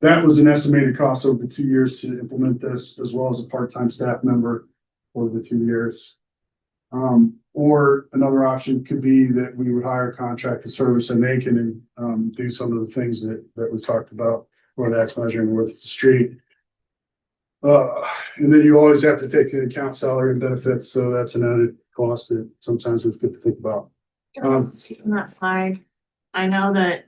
that was an estimated cost over the 2 years to implement this, as well as a part-time staff member over the 2 years. Or another option could be that we would hire a contracted service and they can do some of the things that we've talked about, whether that's measuring width of the street. And then you always have to take into account salary and benefits, so that's an added cost that sometimes it's good to think about. On that slide, I know that,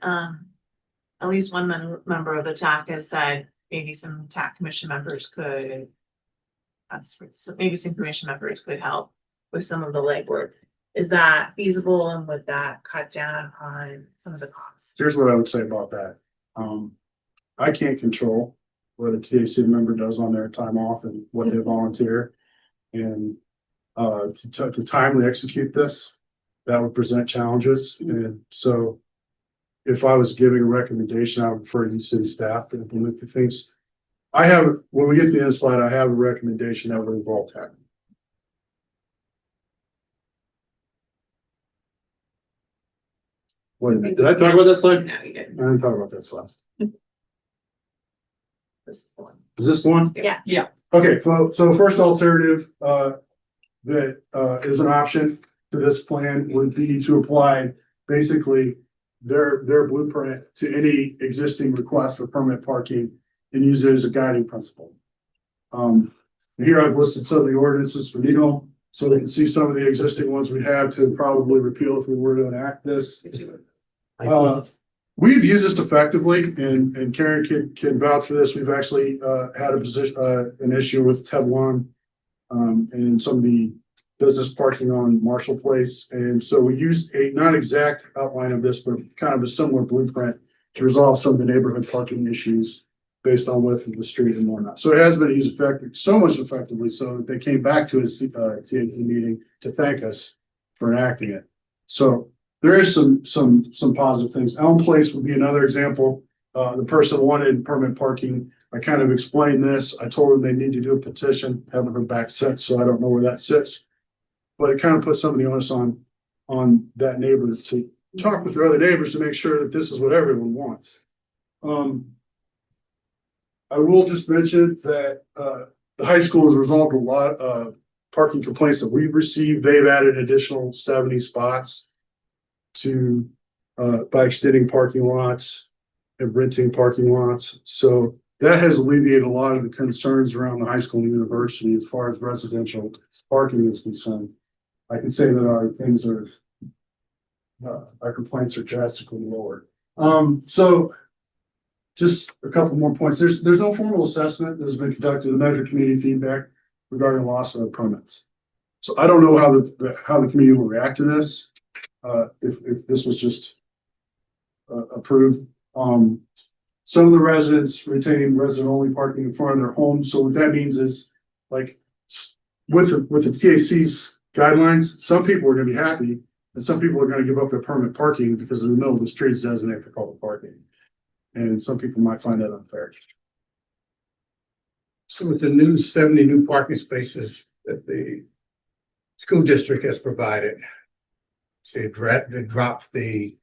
at least one member of the TAC has said maybe some TAC commission members could. So maybe some commission members could help with some of the legwork. Is that feasible and would that cut down on some of the costs? Here's what I would say about that. I can't control what a TAC member does on their time off and what they volunteer. And to timely execute this, that would present challenges. And so if I was giving a recommendation, I would refer to the city staff to implement the things. When we get to the end of the slide, I have a recommendation that would involve TAC. Wait a minute, did I talk about that slide? No, you didn't. I didn't talk about that slide. This is the one. Is this the one? Yeah. Okay, so first alternative, that, is an option to this plan would be to apply basically their blueprint to any existing request for permanent parking and use it as a guiding principle. Here I've listed some of the ordinances for legal, so they can see some of the existing ones we have to probably repeal if we were to enact this. We've used this effectively, and Karen can vouch for this. We've actually had an issue with Tevlon and some of the business parking on Marshall Place. And so we used a not exact outline of this, but kind of a similar blueprint to resolve some of the neighborhood parking issues based on width of the street and whatnot. So it has been used so much effectively so that they came back to a CAT meeting to thank us for enacting it. So there is some positive things. Elm Place would be another example. The person wanted permanent parking. I kind of explained this. I told them they need to do a petition. Haven't heard back since, so I don't know where that sits. But it kind of puts some of the onus on that neighbor to talk with their other neighbors to make sure that this is what everyone wants. I will just mention that the high school has resolved a lot of parking complaints that we've received. They've added additional 70 spots to by extending parking lots and renting parking lots. So that has alleviated a lot of the concerns around the high school and university as far as residential parking is concerned. I can say that our complaints are drastically lower. So just a couple more points. There's no formal assessment that has been conducted to measure community feedback regarding loss of permits. So I don't know how the community will react to this. If this was just approved. Some of the residents retain resident-only parking in front of their homes. So what that means is, like, with the TAC's guidelines, some people are gonna be happy, and some people are gonna give up their permanent parking because in the middle of the street is designated for public parking. And some people might find that unfair. So with the new 70 new parking spaces that the school district has provided, say they dropped the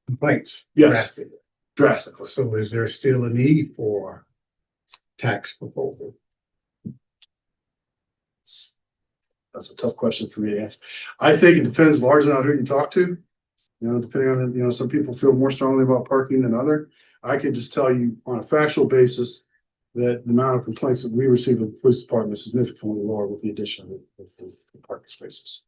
complaints Yes. drastically. Drastically. So is there still a need for tax proposal? That's a tough question for me to answer. I think it depends largely on who you talk to. You know, depending on, some people feel more strongly about parking than other. I can just tell you on a factual basis that the amount of complaints that we receive in the police department is significantly lower with the addition of the parking spaces.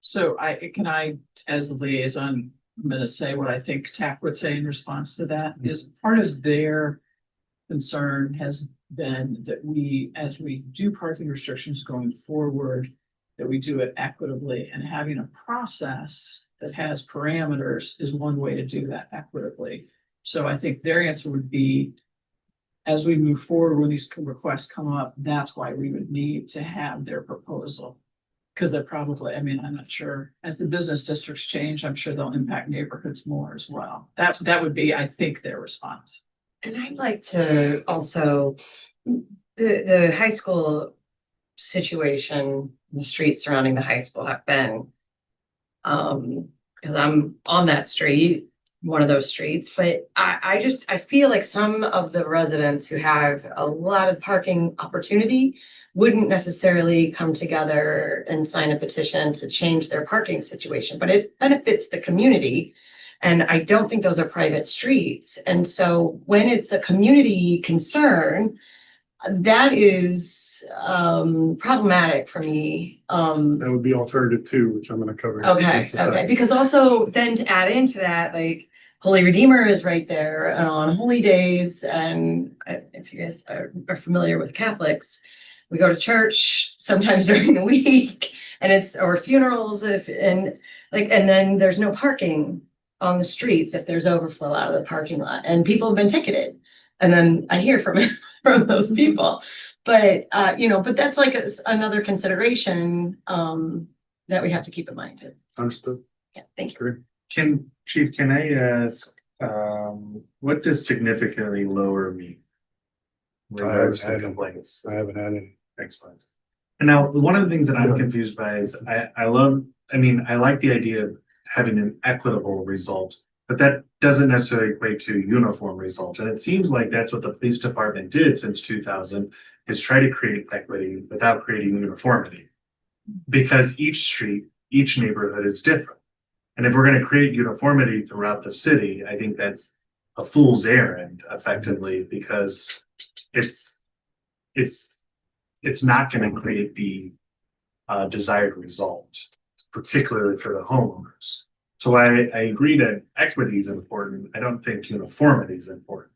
So as the liaison, I'm gonna say what I think TAC would say in response to that is part of their concern has been that as we do parking restrictions going forward, that we do it equitably, and having a process that has parameters is one way to do that equitably. So I think their answer would be, as we move forward, when these requests come up, that's why we would need to have their proposal. Because they're probably, I'm not sure, as the business districts change, I'm sure they'll impact neighborhoods more as well. That would be, I think, their response. And I'd like to also, the high school situation, the streets surrounding the high school have been, because I'm on that street, one of those streets, but I feel like some of the residents who have a lot of parking opportunity wouldn't necessarily come together and sign a petition to change their parking situation, but it benefits the community. And I don't think those are private streets. And so when it's a community concern, that is problematic for me. That would be alternative two, which I'm gonna cover. in Okay, just a second. okay, because also then to add into that, like Holy Redeemer is right there and on holy days, and if you guys are familiar with Catholics, we go to church sometimes during the week or funerals and then there's no parking on the streets if there's overflow out of the parking lot, and people have been ticketed. And then I hear from those people, but that's like another consideration that we have to keep in mind. Understood. Yeah, thank you. Great. Chief, can I ask, what does significantly lower mean? I haven't Regards to had any. complaints. I haven't had any. Excellent. And now, one of the things that I'm confused by is I like the idea of having an equitable result But that doesn't necessarily equate to uniform result. And it seems like that's what the police department did since 2000, is try to create equity without creating uniformity. Because each street, each neighborhood is different. And if we're going to create uniformity throughout the city, I think that's a fool's errand effectively, because it's not going to create the desired result, particularly for the homeowners. So I agree that equity is important. I don't think uniformity is important.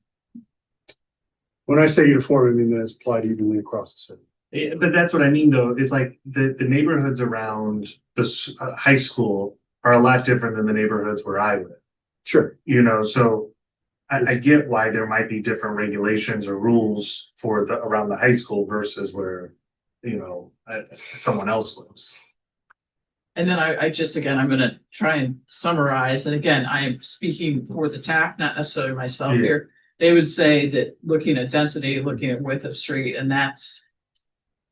When I say uniform, I mean that it's applied evenly across the city. But that's what I mean, though, is like the neighborhoods around the high school are a lot different than the neighborhoods where I live. Sure. You know, so I get why there might be different regulations or rules for the around the high school versus where, you know, someone else lives. And then I just, again, I'm gonna try and summarize, and again, I am speaking for the TAC, not necessarily myself Yeah. here. They would say that looking at density, looking at width of street, and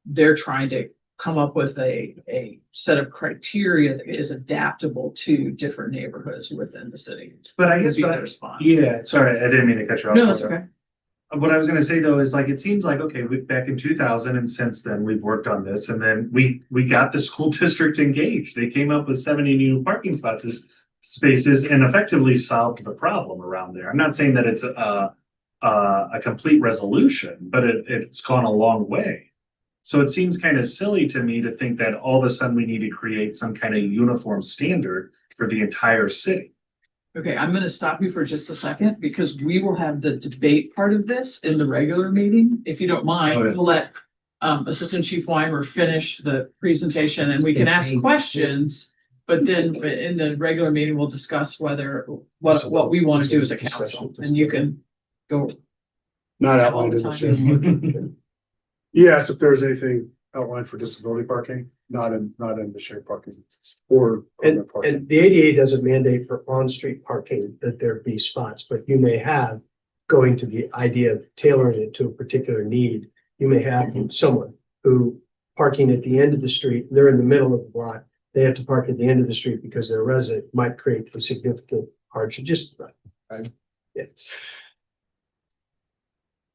they're trying to come up with a set of criteria that is adaptable to different neighborhoods within the city. But I guess, Would be their response. yeah, sorry, I didn't mean to cut you off. No, that's okay. What I was gonna say though is like, it seems like, okay, back in 2000 and since then we've worked on this, and then we got the school district engaged. They came up with 70 new parking spaces and effectively solved the problem around there. I'm not saying that it's a complete resolution, but it's gone a long way. So it seems kind of silly to me to think that all of a sudden we need to create some kind of uniform standard for the entire city. Okay, I'm gonna stop you for just a second, because we will have the debate part of this in the regular meeting. If you don't mind, Okay. we'll let Assistant Chief Weimer finish the presentation, and we can ask questions. But then in the regular meeting, we'll discuss what we want to do as a council, and you can go. Not have all outlined the in the time. shared. Yes, if there's anything outlined for disability parking, not in the shared parking or permanent parking. And the ADA doesn't mandate for on-street parking that there be spots, but you may have, going to the idea of tailoring it to a particular need, you may have someone who parking at the end of the street, they're in the middle of the block, they have to park at the end of the street because their resident might create a significant hardship, just, right? Yeah.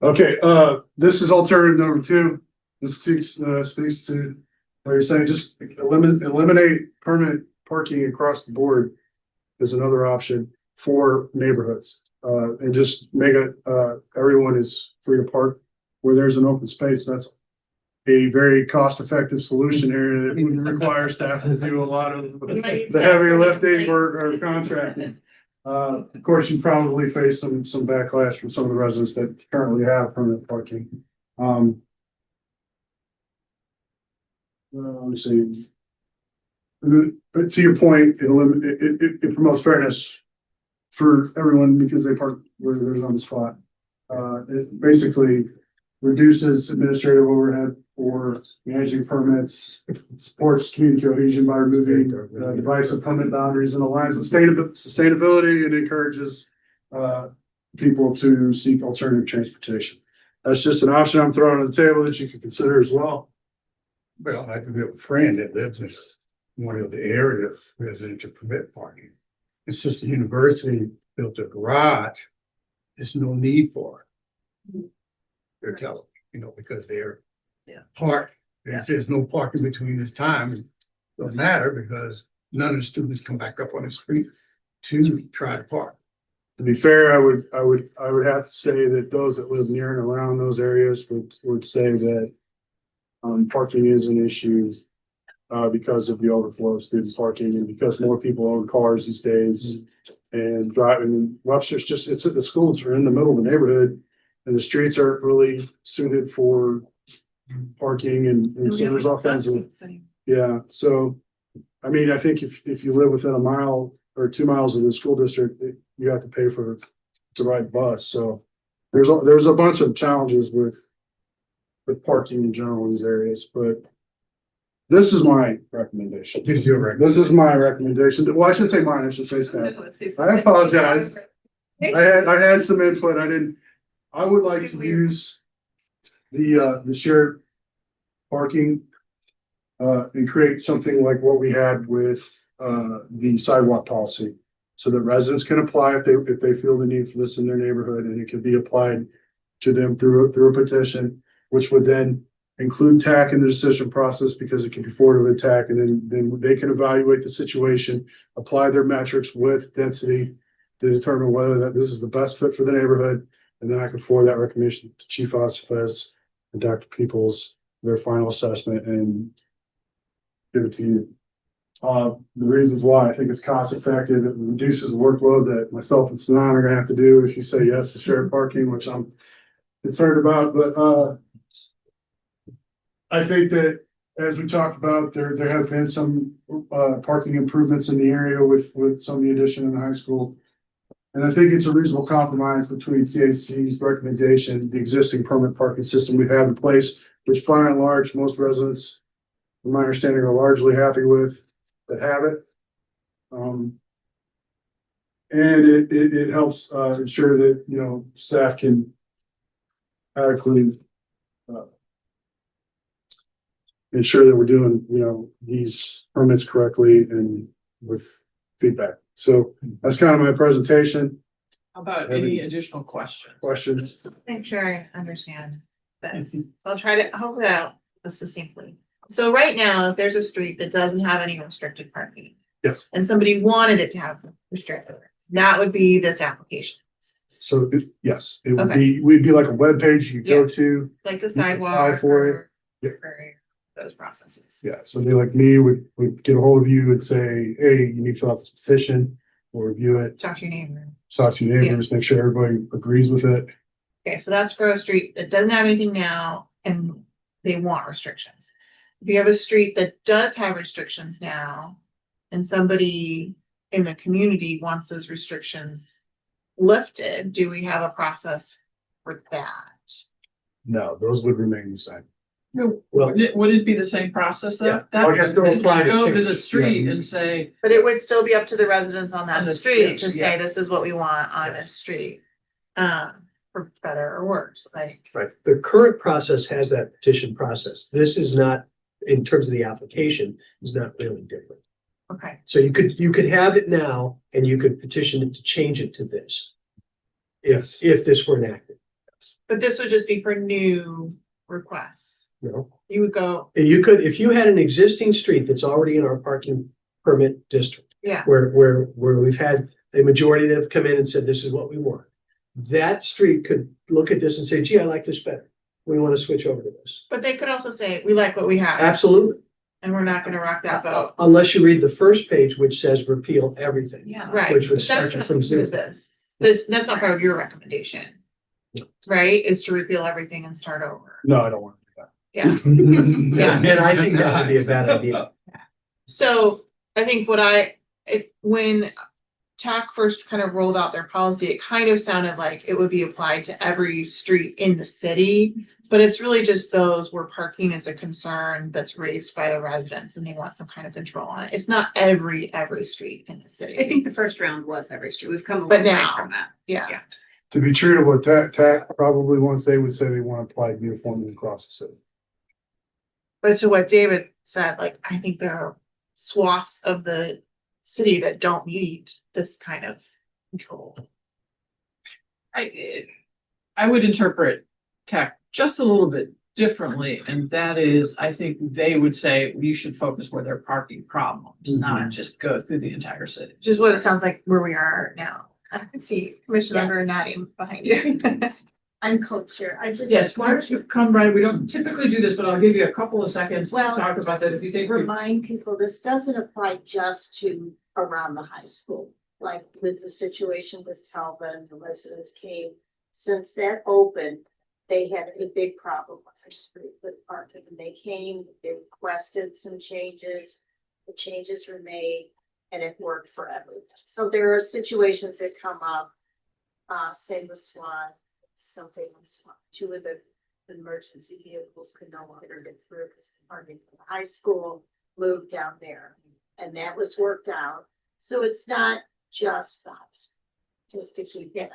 Okay, this is alternative number 2. This speaks to what you're saying, just eliminate permanent parking across the board is another option for neighborhoods. And just make it, everyone is free to park where there's an open space. That's a very cost-effective solution here that wouldn't require staff to do a lot of the heavy lifting or contracting. Of course, you probably face some backlash from some of the residents that currently have permanent parking. Let me see. But to your point, it promotes fairness for everyone because they park where there's on the spot. It basically reduces administrative overhead for managing permits, supports community cohesion by removing divisive permit boundaries and aligns with sustainability, and encourages people to seek alternative transportation. That's just an option I'm throwing on the table that you can consider as well. Well, I do have a friend that lives in one of the areas residential permit parking. And since the university built a garage, there's no need for it. They're telling, because they're parked. There's no parking between this time. It don't matter because none of the students come back up on the streets to try to park. To be fair, I would have to say that those that live near and around those areas would say that parking is an issue because of the overflow of student parking and because more people own cars these days and driving. Webster's the schools are in the middle of the neighborhood and the streets aren't really suited for parking and so there's all kinds of, yeah. So, I mean, I think if you live within a mile or 2 miles of the school district, you have to pay to ride the bus. So there's a bunch of challenges with parking in general in these areas, but this is my recommendation. This is your recommendation. This is my recommendation. Well, I shouldn't say mine, I should say staff. I apologize. I had some input. I would like to use the shared parking and create something like what we had with the sidewalk policy. so that residents can apply if they feel the need for this in their neighborhood, and it can be applied to them through a petition, which would then include TAC in the decision process because it can be forwarded with TAC, and then they can evaluate the situation, apply their metrics with density to determine whether that this is the best fit for the neighborhood, and then I can forward that recommendation to Chief Osifez and Dr. Peoples, their final assessment, and give it to you. The reasons why I think it's cost effective, it reduces the workload that myself and Sanan are gonna have to do if you say yes to shared parking, which I'm concerned about, but I think that as we talked about, there have been some parking improvements in the area with some of the addition in the high school. And I think it's a reasonable compromise between CAC's recommendation, the existing permanent parking system we have in place, which by and large, most residents, from my understanding, are largely happy with that have it. And it helps ensure that, you know, staff can adequately ensure that we're doing, you know, these permits correctly and with feedback. So that's kind of my presentation. How about any additional questions? Questions? Make sure I understand this. So I'll try to hold it out succinctly. So right now, if there's a street that doesn't have any restricted parking. Yes. And somebody wanted it to have restricted, that would be this application. So yes, it would Okay. be, we'd be like a web page you go to. Like the can apply sidewalk for it. or those processes. Yeah, somebody like me would get a hold of you and say, hey, you need to fill out this petition, we'll review it, Talk to your neighbor. talk to your neighbors, make sure everybody agrees with it. Okay, so that's for a street that doesn't have anything now and they want restrictions. If you have a street that does have restrictions now and somebody in the community wants those restrictions lifted, do we have a process for that? No, those would remain the same. No, Well- would it be the same process though? Yeah. That Like, I still apply to go to change. the street Yeah. and say, But it would still be up to the residents on On that the street street, to yeah. say, this is what we want on this street. For better or worse, like, Right, the current process has that petition process. This is not, in terms of the application, is not really different. okay, So you could have it now and you could petition it to change it to this. If this were enacted, but this would just be for new requests. you know? You would go, And you could, if you had an existing street that's already in our parking permit district. Yeah. Where we've had a majority that have come in and said, this is what we want. That street could look at this and say, gee, I like this better. We want to switch over to this. but they could also say, we like what we have. Absolutely. And we're not gonna rock that boat. Unless you read the first page, which says repeal everything. Yeah. Right, Which would but start that's you not from zero. that's not part of your recommendation. No. Right, is to repeal everything and start over. No, I don't want to do that. Yeah, And I think that would be a bad idea. so I think when TAC first kind of rolled out their policy, it kind of sounded like it would be applied to every street in the city. But it's really just those where parking is a concern that's raised by the residents and they want some kind of control on it. It's not every street in the city. I think the first round was every street. We've come a But long way now- from that. Yeah, To be true to what TAC probably once they would say they want to apply uniformly across the city. but to what David said, like, I think there are swaths of the city that don't need this kind of control. I would interpret tech just a little bit differently, and that is, I think they would say you should focus where there are parking problems, not just go through the entire city. Which is what it sounds like where we are now. I can see Commissioner Member Natty behind you. I'm co-chair. I just. Yes, why don't you come right, we don't typically do this, but I'll give you a couple of seconds to Well, talk about that if you think. Remind people, this doesn't apply just to around the high school. Like with the situation with Talbot, the residents came, since that opened, they had a big problem with their street with parking. And they came, they requested some changes, the changes were made, and it worked for everyone. So there are situations that come up, same with Swan, something with Swan, two of the emergency vehicles could no longer get through because the parking from the high school moved down there. And that was worked out. So it's not just the high school, just to keep that.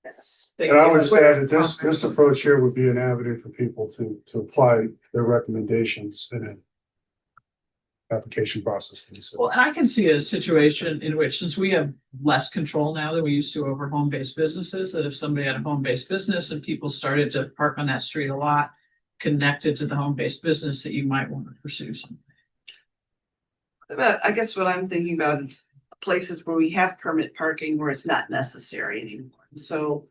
Yes. And I would say that this approach here would be an avenue for people to apply their recommendations in it. application process. So Well, and I can see a situation in which, since we have less control now than we used to over home-based businesses, that if somebody had a home-based business and people started to park on that street a lot, connected to the home-based business, that you might want to pursue something. But I guess what I'm thinking about is places where we have permit parking where it's not necessary anymore. So,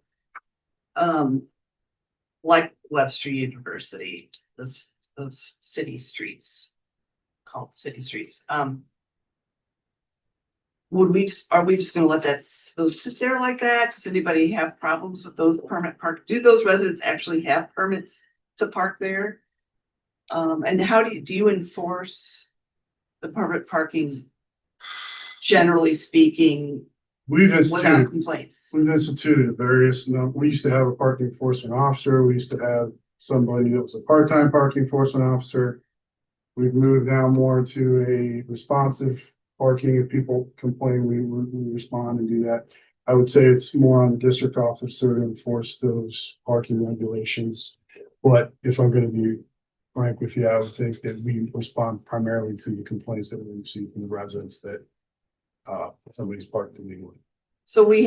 like Webster University, those city streets, called city streets. Are we just gonna let those sit there like that? Does anybody have problems with those permit park? Do those residents actually have permits to park there? And how do you enforce the permit parking? Generally speaking, we've without complaints. instituted various, we used to have a parking enforcement officer. We used to have somebody that was a part-time parking enforcement officer. We've moved now more to a responsive parking. If people complain, we respond and do that. I would say it's more on the district officer to enforce those parking regulations. But if I'm gonna be frank with you, I would think that we respond primarily to the complaints that we receive from the residents that somebody's parked illegally. So we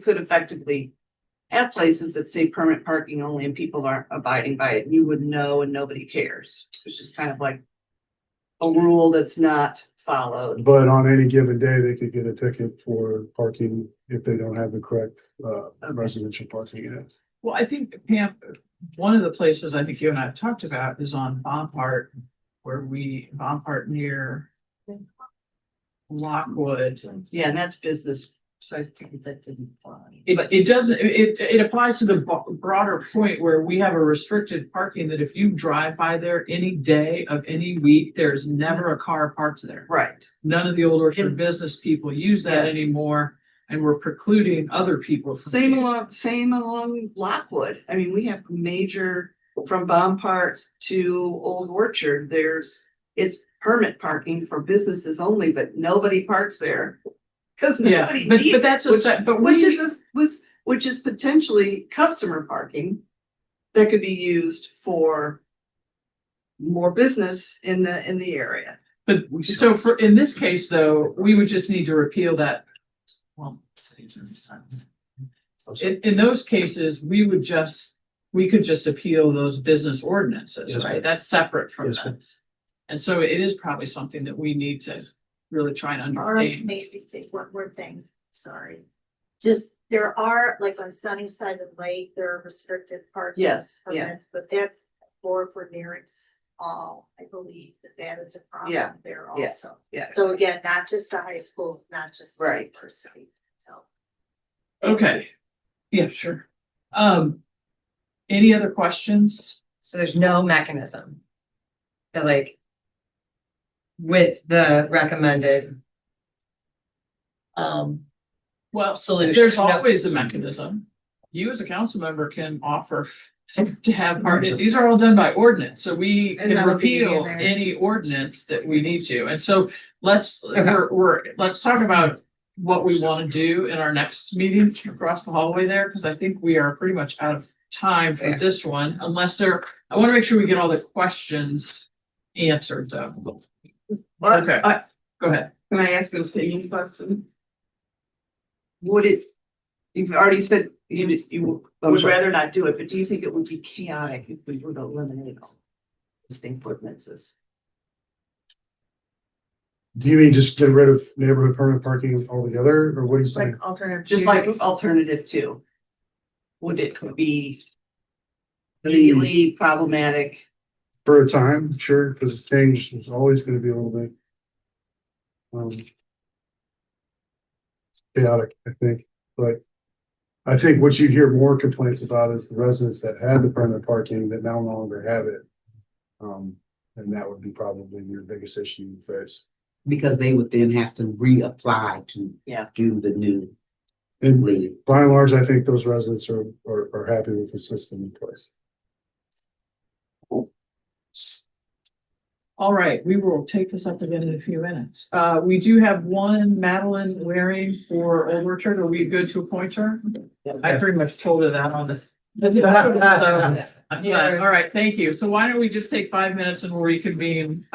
could effectively have places that say permit parking only and people aren't abiding by it. You would know and nobody cares. It's just kind of like a rule that's not followed. But on any given day, they could get a ticket for parking if they don't have the correct residential parking in it. Well, I think, Pam, one of the places I think you and I have talked about is on Bompart, Bompart near Lockwood. Yeah, and that's business. So I figured that didn't apply. It doesn't, it applies to the broader point where we have a restricted parking that if you drive by there any day of any week, there's never a car parked there. Right. None of the Old Orchard business people use that Yes. anymore, and we're precluding other people. from Same using it. same along Lockwood. I mean, we have major from Bompart to Old Orchard. It's permit parking for businesses only, but nobody parks there. Cause Yeah, nobody but needs that's it, but which is potentially customer parking that could be used for more business in the area. But so in this case, though, we would just need to repeal that. Well, in those cases, we could just appeal those business ordinances, Yes, right? ma'am. That's separate from Yes, ma'am. this. And so it is probably something that we need to really try and Or understand. makes me say one more thing, sorry. Just, there are, like on Sunnyside and Lake, there are restricted parking. Yes, yeah. permits, but that's more for near it's all, I believe that is a Yeah, problem there yeah, also. yeah. So again, not just a high school, not just. Right. University, so. Okay, yeah, sure. Any other questions? So there's no mechanism to like with the recommended Well, solution. there's No. always a mechanism. You as a council member can offer to have part, these are all done by ordinance, so we And can that'll be in repeal there. any ordinance that we need to. And so let's, Okay. let's talk about what we want to do in our next meeting across the hallway there, because I think we are pretty much out of time for Yeah. this one, unless I want to make sure we get all the questions answered though. Okay, go ahead. Can I ask an opinion question? You've already said you would sorry. rather not do it, but do you think it would be chaotic if we were to eliminate all distinct ordinances? Do you mean just get rid of neighborhood permit parking altogether, or what are you saying? Like alternative. Just two. like alternative two. Would it be immediately problematic? For a time, sure, because change is always gonna be a little bit chaotic, I think, but I think what you hear more complaints about is the residents that had the permanent parking that now no longer have it. And that would be probably your biggest issue you face. Because they would then have to reapply to Yeah. do the new And leave. by and large, I think those residents are happy with the system in place. All right, we will take this up again in a few minutes. We do have one Madeline Waring for Old Orchard. Are we good to appoint her? I pretty much told her that on the. Yeah, all right, thank you. So why don't we just take 5 minutes and we'll reconvene?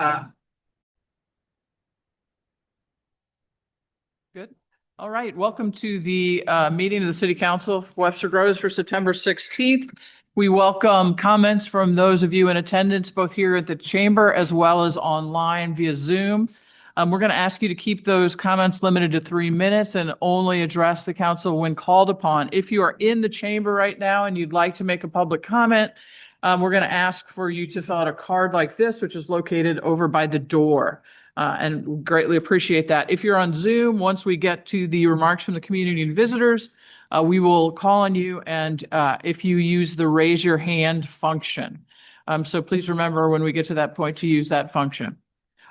Good. All right, welcome to the meeting of the City Council of Webster Groves for September 16th. We welcome comments from those of you in attendance, both here at the chamber as well as online via Zoom. We're going to ask you to keep those comments limited to 3 minutes and only address the council when called upon. If you are in the chamber right now and you'd like to make a public comment, we're going to ask for you to fill out a card like this, which is located over by the door. And greatly appreciate that. If you're on Zoom, once we get to the remarks from the community and visitors, we will call on you and if you use the raise your hand function. So please remember when we get to that point to use that function.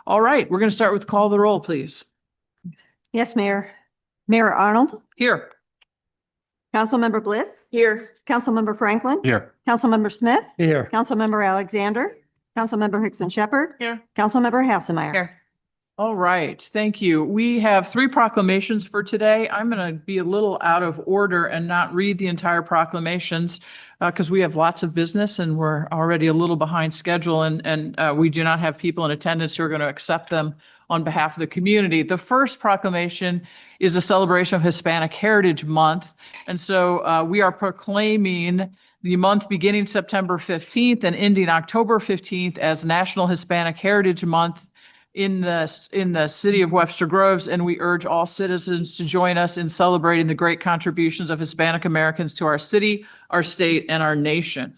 All right, we're going to start with call the roll, please. Yes, Mayor. Mayor Arnold, Here. Councilmember Bliss, Here. Councilmember Franklin, Here. Councilmember Smith, Here. Councilmember Alexander, Councilmember Hickson Shepherd. Here. Councilmember Hasselmeyer. All right, thank you. We have 3 proclamations for today. I'm going to be a little out of order and not read the entire proclamations because we have lots of business and we're already a little behind schedule and we do not have people in attendance who are going to accept them on behalf of the community. The first proclamation is a celebration of Hispanic Heritage Month. And so we are proclaiming the month beginning September 15th and ending October 15th as National Hispanic Heritage Month in the city of Webster Groves, and we urge all citizens to join us in celebrating the great contributions of Hispanic Americans to our city, our state, and our nation.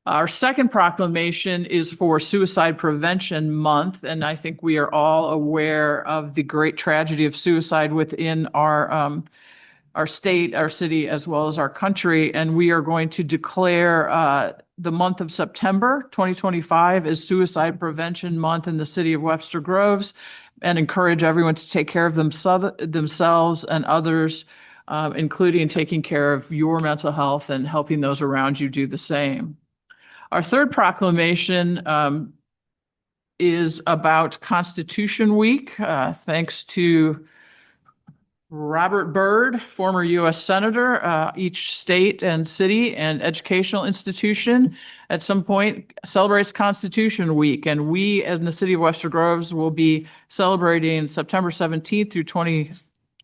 Our second proclamation is for Suicide Prevention Month, and I think we are all aware of the great tragedy of suicide within our state, our city, as well as our country. And we are going to declare the month of September 2025 as Suicide Prevention Month in the city of Webster Groves and encourage everyone to take care of themselves and others, including taking care of your mental health and helping those around you do the same. Our third proclamation is about Constitution Week. Thanks to Robert Byrd, former U.S. Senator, each state and city and educational institution at some point celebrates Constitution Week. And we, in the city of Webster Groves, will be celebrating September 17th through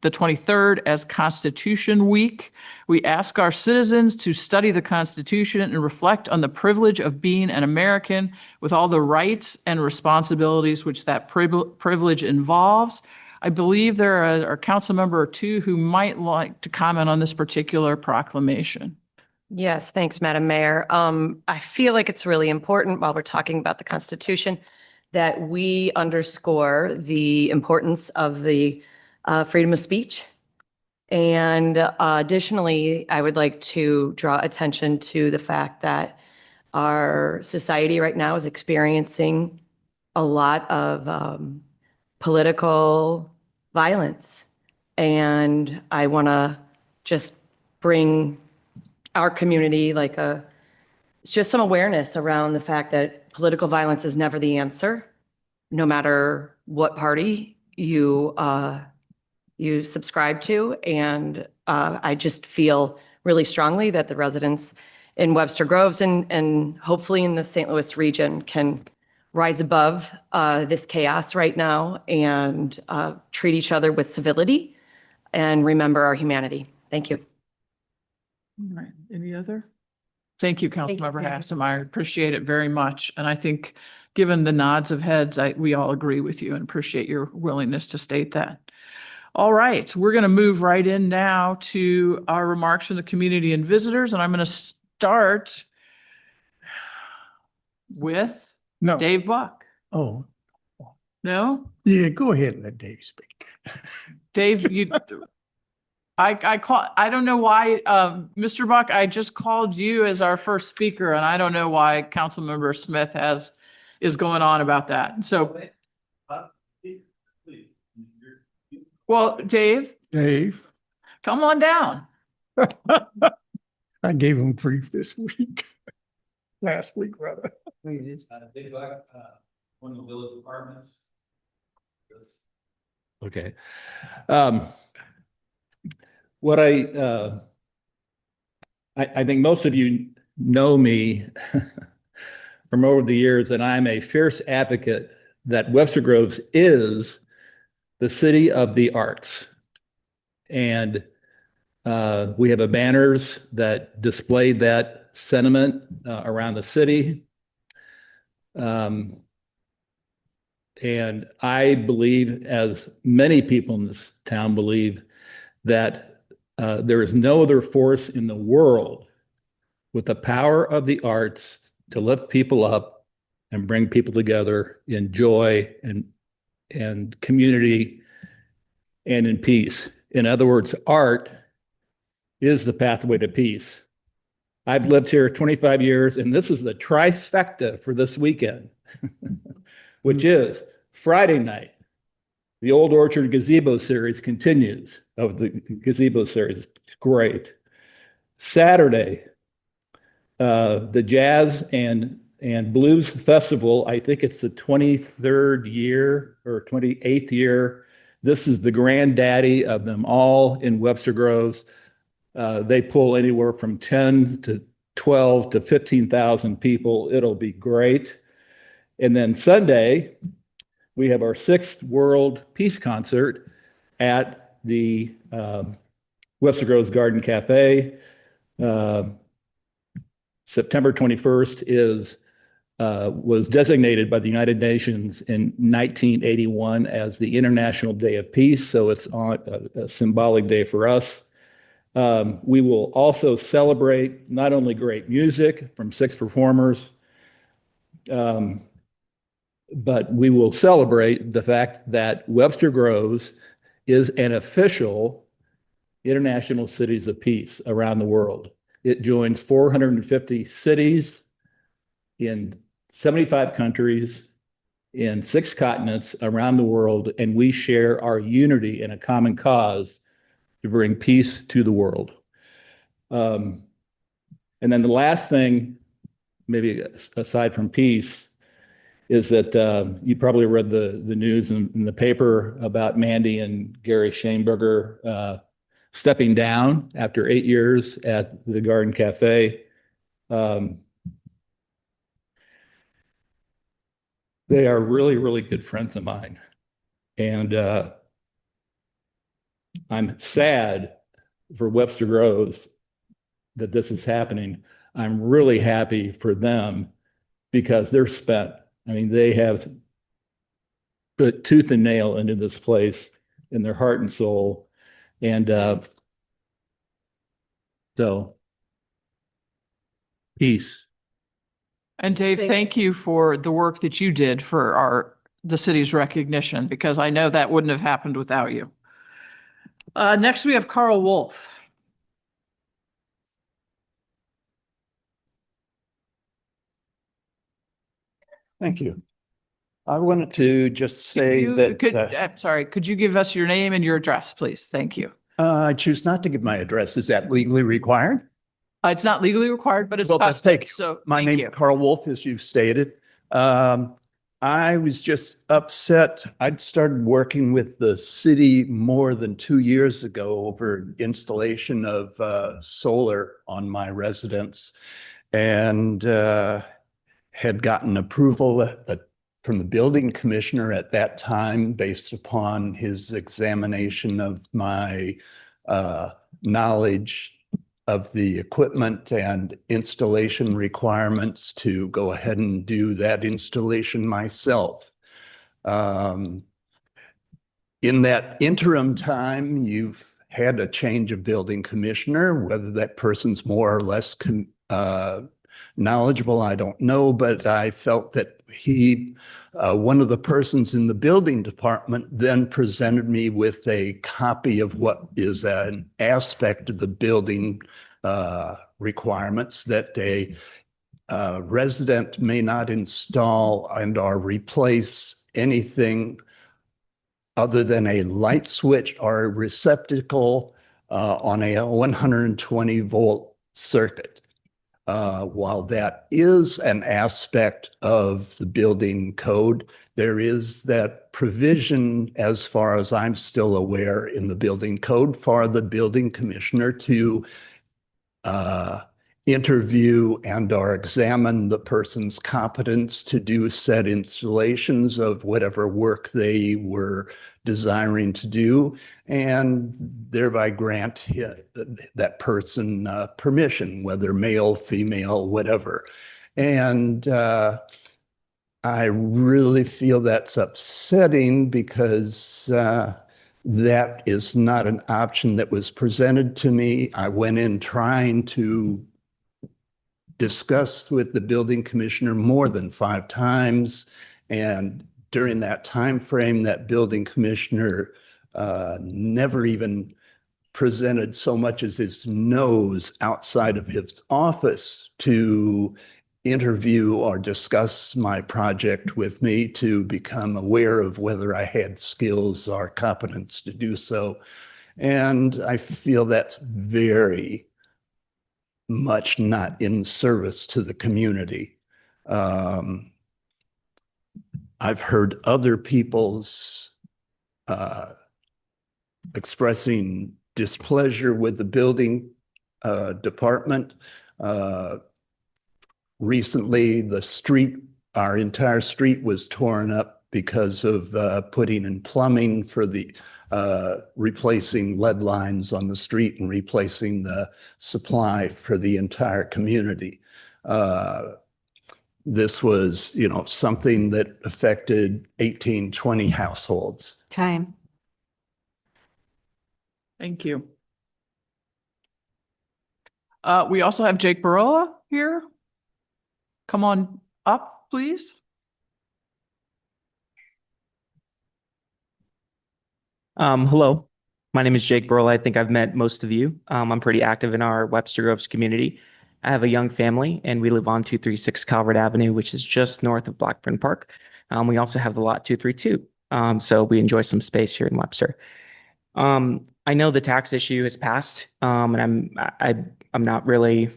the 23rd as Constitution Week. We ask our citizens to study the Constitution and reflect on the privilege of being an American with all the rights and responsibilities which that privilege involves. I believe there are a council member or two who might like to comment on this particular proclamation. Yes, thanks, Madam Mayor. I feel like it's really important while we're talking about the Constitution that we underscore the importance of the freedom of speech. And additionally, I would like to draw attention to the fact that our society right now is experiencing a lot of political violence. And I want to just bring our community it's just some awareness around the fact that political violence is never the answer, no matter what party you subscribe to. And I just feel really strongly that the residents in Webster Groves and hopefully in the St. Louis region can rise above this chaos right now and treat each other with civility and remember our humanity. Thank you. All right, any other? Thank you, Councilmember Hasselmeyer. Appreciate it very much. And I think given the nods of heads, we all agree with you and appreciate your willingness to state that. All right, we're going to move right in now to our remarks from the community and visitors. And I'm going to start with No. Dave Buck. Oh, No? yeah, go ahead and let Dave speak. Dave, I don't know why, Mr. Buck, I just called you as our first speaker and I don't know why Councilmember Smith is going on about that. So, well, Dave, come on down. I gave him grief this week. Last week, rather. Big Buck, one of the village apartments. Okay. What I think most of you know me from over the years that I'm a fierce advocate that Webster Groves is the city of the arts. And we have banners that display that sentiment around the city. And I believe, as many people in this town believe, that there is no other force in the world with the power of the arts to lift people up and bring people together in joy and community and in peace. In other words, art is the pathway to peace. I've lived here 25 years, and this is the trifecta for this weekend, which is Friday night. The Old Orchard Gazebo series continues of the Gazebo series. It's great. Saturday, the Jazz and Blues Festival. I think it's the 23rd year or 28th year. This is the granddaddy of them all in Webster Groves. They pull anywhere from 10 to 12 to 15,000 people. It'll be great. And then Sunday, we have our 6th World Peace Concert at the Webster Groves Garden Cafe. September 21st was designated by the United Nations in 1981 as the International Day of Peace, so it's on a symbolic day for us. We will also celebrate not only great music from 6 performers, but we will celebrate the fact that Webster Groves is an official International Cities of Peace around the world. It joins 450 cities in 75 countries in 6 continents around the world, and we share our unity in a common cause to bring peace to the world. And then the last thing, maybe aside from peace, is that you probably read the news in the paper about Mandy and Gary Shaneberger stepping down after 8 years at the Garden Cafe. They are really, really good friends of mine. And I'm sad for Webster Groves that this is happening. I'm really happy for them because they're spent. I mean, they have put tooth and nail into this place in their heart and soul. And so, peace. And Dave, thank you for the work that you did for the city's recognition, because I know that wouldn't have happened without you. Next, we have Carl Wolf. Thank you. I wanted to just say I'm sorry, could you give us your name and your address, please? Thank you. I choose not to give my address. Is that legally required? It's not legally required, but it's Well, let's custom. take So my thank name, you. Carl Wolf, as you stated. I was just upset. I'd started working with the city more than 2 years ago over installation of solar on my residence, and had gotten approval from the building commissioner at that time based upon his examination of my knowledge of the equipment and installation requirements to go ahead and do that installation myself. In that interim time, you've had a change of building commissioner, whether that person's more or less knowledgeable, I don't know, but I felt that one of the persons in the building department then presented me with a copy of what is an aspect of the building requirements that a resident may not install and or replace anything other than a light switch or a receptacle on a 120 volt circuit. While that is an aspect of the building code, there is that provision, as far as I'm still aware, in the building code for the building commissioner to interview and or examine the person's competence to do said installations of whatever work they were desiring to do, and thereby grant that person permission, whether male, female, whatever. And I really feel that's upsetting because that is not an option that was presented to me. I went in trying to discuss with the building commissioner more than 5 times. And during that time frame, that building commissioner never even presented so much as his nose outside of his office to interview or discuss my project with me to become aware of whether I had skills or competence to do so. And I feel that's very much not in service to the community. I've heard other people's expressing displeasure with the building department. Recently, our entire street was torn up because of putting in plumbing for the replacing lead lines on the street and replacing the supply for the entire community. This was, something that affected 18, 20 households. Time. Thank you. We also have Jake Barola here. Come on up, please. Hello, my name is Jake Burl. I think I've met most of you. I'm pretty active in our Webster Groves community. I have a young family and we live on 236 Calvert Avenue, which is just north of Blackburn Park. We also have the lot 232. So we enjoy some space here in Webster. I know the tax issue has passed, and I'm not really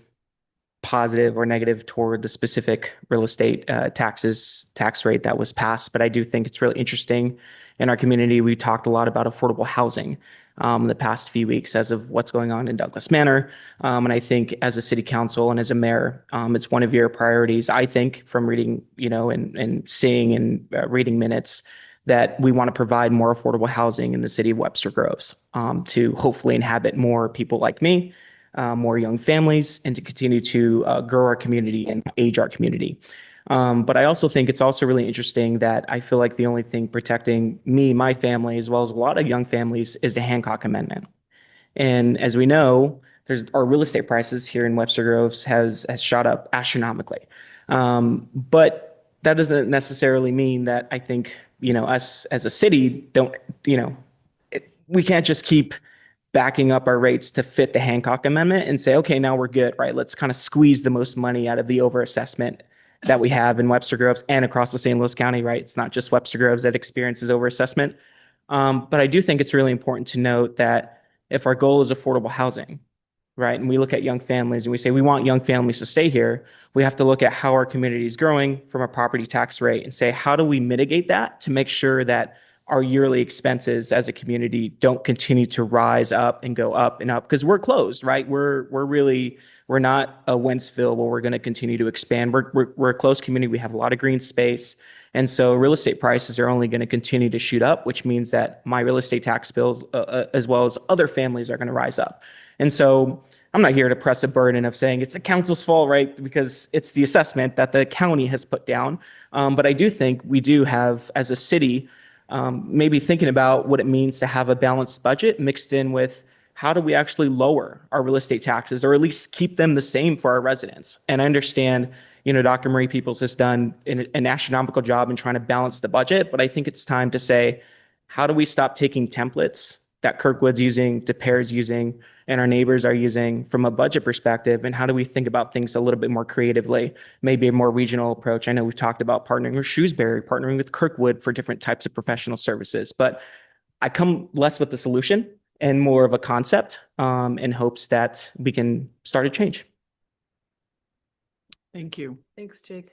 positive or negative toward the specific real estate tax rate that was passed, but I do think it's really interesting. In our community, we talked a lot about affordable housing the past few weeks as of what's going on in Douglas Manor. And I think as a city council and as a mayor, it's one of your priorities, I think, from reading, and seeing and reading minutes, that we want to provide more affordable housing in the city of Webster Groves to hopefully inhabit more people like me, more young families, and to continue to grow our community and age our community. But I also think it's also really interesting that I feel like the only thing protecting me, my family, as well as a lot of young families, is the Hancock Amendment. And as we know, our real estate prices here in Webster Groves has shot up astronomically. But that doesn't necessarily mean that I think, us as a city we can't just keep backing up our rates to fit the Hancock Amendment and say, okay, now we're good, right? Let's kind of squeeze the most money out of the overassessment that we have in Webster Groves and across the St. Louis County, right? It's not just Webster Groves that experiences overassessment. But I do think it's really important to note that if our goal is affordable housing, right, and we look at young families and we say we want young families to stay here, we have to look at how our community is growing from a property tax rate and say, how do we mitigate that to make sure that our yearly expenses as a community don't continue to rise up and go up and up, because we're closed, right? We're not a Wentzville where we're going to continue to expand. We're a closed community. We have a lot of green space. And so real estate prices are only going to continue to shoot up, which means that my real estate tax bills, as well as other families, are going to rise up. And so I'm not here to press a burden of saying it's the council's fault, right? Because it's the assessment that the county has put down. But I do think we do have, as a city, maybe thinking about what it means to have a balanced budget mixed in with how do we actually lower our real estate taxes or at least keep them the same for our residents. And I understand, Dr. Marie Peoples has done an astronomical job in trying to balance the budget, but I think it's time to say, how do we stop taking templates that Kirkwood's using, DePere's using, and our neighbors are using from a budget perspective, and how do we think about things a little bit more creatively, maybe a more regional approach? I know we've talked about partnering with Shrewsbury, partnering with Kirkwood for different types of professional services, but I come less with the solution and more of a concept in hopes that we can start a change. Thank you. Thanks, Jake.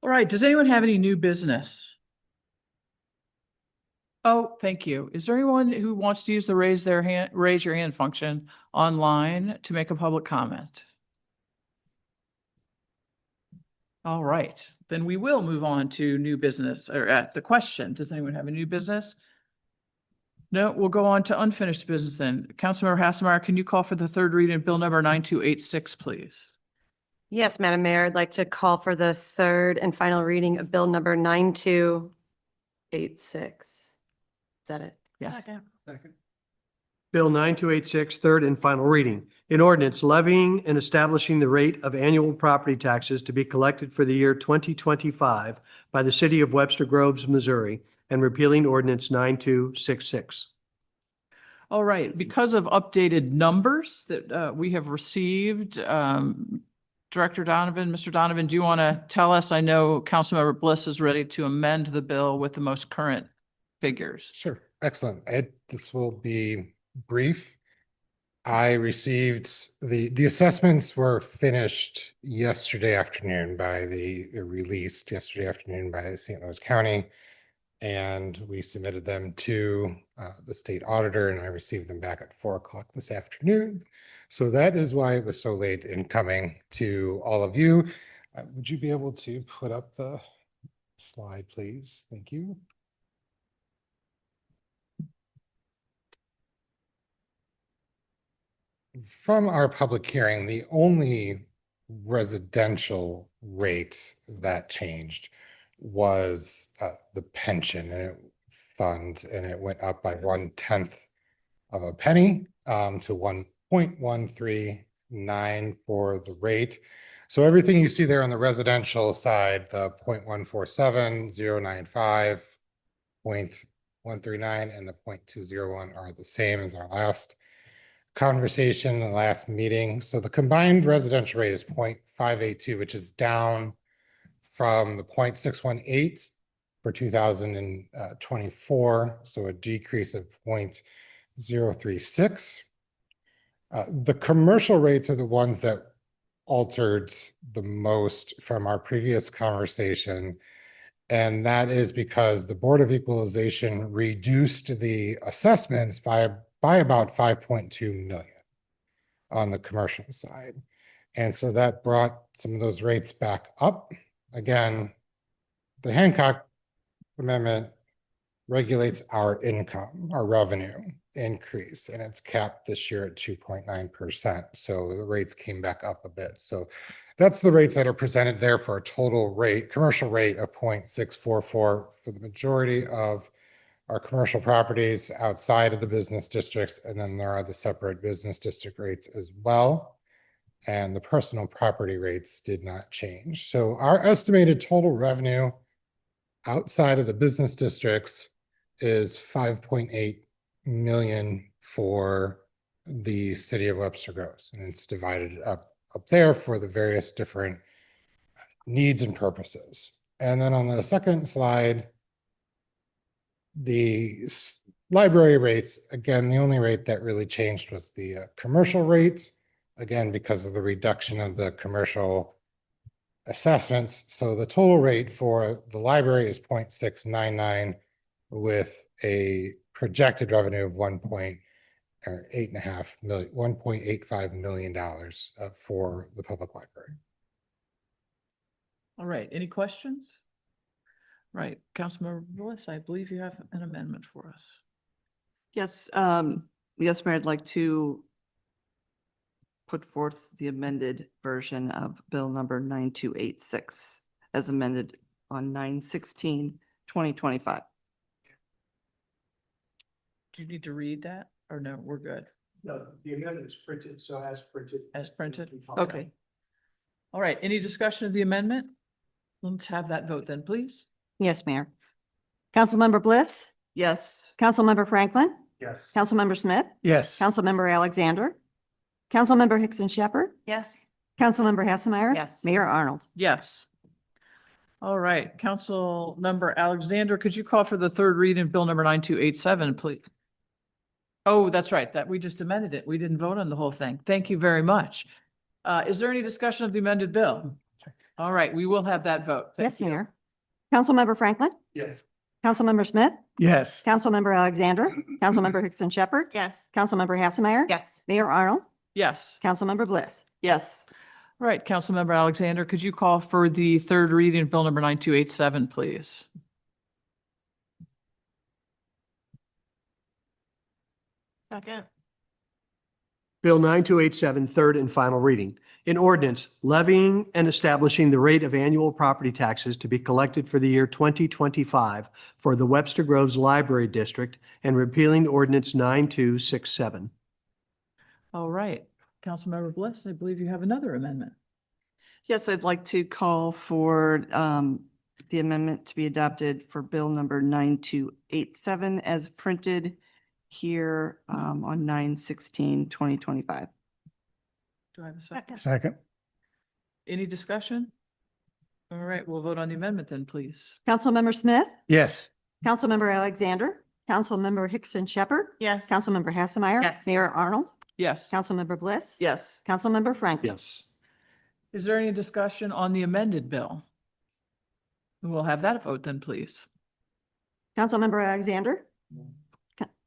All right, does anyone have any new business? Oh, thank you. Is there anyone who wants to use the raise your hand function online to make a public comment? All right, then we will move on to new business or at the question. Does anyone have a new business? No, we'll go on to unfinished business then. Councilmember Hasselmeyer, can you call for the third reading of bill number 9286, please? Yes, Madam Mayor, I'd like to call for the third and final reading of bill number 9286. Is that it? Yes. Bill 9286, third and final reading. An ordinance levying and establishing the rate of annual property taxes to be collected for the year 2025 by the city of Webster Groves, Missouri, and repealing ordinance 9266. All right, because of updated numbers that we have received, Director Donovan, Mr. Donovan, do you want to tell us? I know Councilmember Bliss is ready to amend the bill with the most current figures. Sure, excellent. This will be brief. I received the assessments were finished yesterday afternoon released yesterday afternoon by St. Louis County. And we submitted them to the state auditor, and I received them back at 4 o'clock this afternoon. So that is why it was so late in coming to all of you. Would you be able to put up the slide, please? Thank you. From our public hearing, the only residential rate that changed was the pension fund, and it went up by 1/10 of a penny to 1.139 for the rate. So everything you see there on the residential side, the 0.147, 0.95, 0.139, and the 0.201 are the same as our last conversation in the last meeting. So the combined residential rate is 0.582, which is down from the 0.618 for 2024, so a decrease of 0.036. The commercial rates are the ones that altered the most from our previous conversation, and that is because the Board of Equalization reduced the assessments by about 5.2 million on the commercial side. And so that brought some of those rates back up. Again, the Hancock Amendment regulates our income, our revenue increase, and it's capped this year at 2.9%. So the rates came back up a bit. So that's the rates that are presented there for a total rate, commercial rate of 0.644 for the majority of our commercial properties outside of the business districts. And then there are the separate business district rates as well. And the personal property rates did not change. So our estimated total revenue outside of the business districts is 5.8 million for the city of Webster Groves. And it's divided up there for the various different needs and purposes. And then on the second slide, the library rates, again, the only rate that really changed was the commercial rates. Again, because of the reduction of the commercial assessments. So the total rate for the library is 0.699 with a projected revenue of $1.85 million for the public library. All right, any questions? Right, Councilmember Bliss, I believe you have an amendment for us. Yes, yes, Mayor, I'd like to put forth the amended version of bill number 9286 as amended on 9/16/2025. Do you need to read that or no, we're good? No, the amendment is printed, so as printed. As printed? Okay. All right, any discussion of the amendment? Let's have that vote then, please. Yes, Mayor. Councilmember Bliss, Yes. Councilmember Franklin, Yes. Councilmember Smith, Yes. Councilmember Alexander, Councilmember Hickson Shepherd, Yes. Councilmember Hasselmeyer. Yes. Mayor Arnold. Yes. All right, Councilmember Alexander, could you call for the third reading of bill number 9287, please? Oh, that's right, that we just amended it. We didn't vote on the whole thing. Thank you very much. Is there any discussion of the amended bill? All right, we will have that vote. Thank Yes, you. Mayor. Councilmember Franklin, Yes. Councilmember Smith, Yes. Councilmember Alexander, Councilmember Hickson Shepherd, Yes. Councilmember Hassemeyer. Yes. Mayor Arnold, Yes. Councilmember Bliss. Yes. All right, Councilmember Alexander, could you call for the third reading of bill number 9287, please? Second. Bill 9287, third and final reading. An ordinance levying and establishing the rate of annual property taxes to be collected for the year 2025 for the Webster Groves Library District and repealing ordinance 9267. All right, Councilmember Bliss, I believe you have another amendment. Yes, I'd like to call for the amendment to be adopted for bill number 9287 as printed here on 9/16/2025. Do I have a second? Second. Any discussion? All right, we'll vote on the amendment then, please. Councilmember Smith, Yes. Councilmember Alexander, Councilmember Hickson Shepherd, Yes. Councilmember Hassemeyer. Yes. Mayor Arnold, Yes. Councilmember Bliss. Yes. Councilmember Franklin. Yes. Is there any discussion on the amended bill? We'll have that vote then, please. Councilmember Alexander,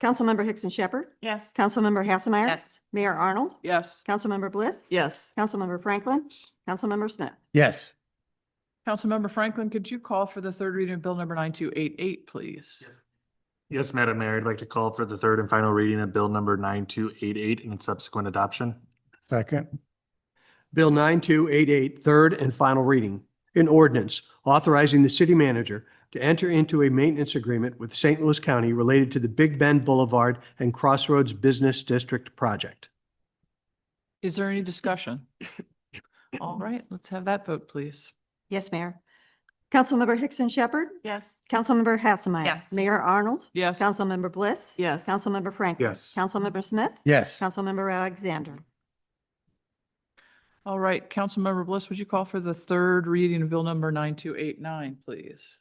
Councilmember Hickson Shepherd, Yes. Councilmember Hassemeyer. Yes. Mayor Arnold, Yes. Councilmember Bliss. Yes. Councilmember Franklin, Councilmember Smith. Yes. Councilmember Franklin, could you call for the third reading of bill number 9288, please? Yes, Madam Mayor, I'd like to call for the third and final reading of bill number 9288 and its subsequent adoption. Second. Bill 9288, third and final reading. An ordinance authorizing the city manager to enter into a maintenance agreement with St. Louis County related to the Big Bend Boulevard and Crossroads Business District project. Is there any discussion? All right, let's have that vote, please. Yes, Mayor. Councilmember Hickson Shepherd, Yes. Councilmember Hassemeyer. Yes. Mayor Arnold, Yes. Councilmember Bliss. Yes. Councilmember Franklin. Yes. Councilmember Smith, Yes. Councilmember Alexander. All right, Councilmember Bliss, would you call for the third reading of bill number 9289, please?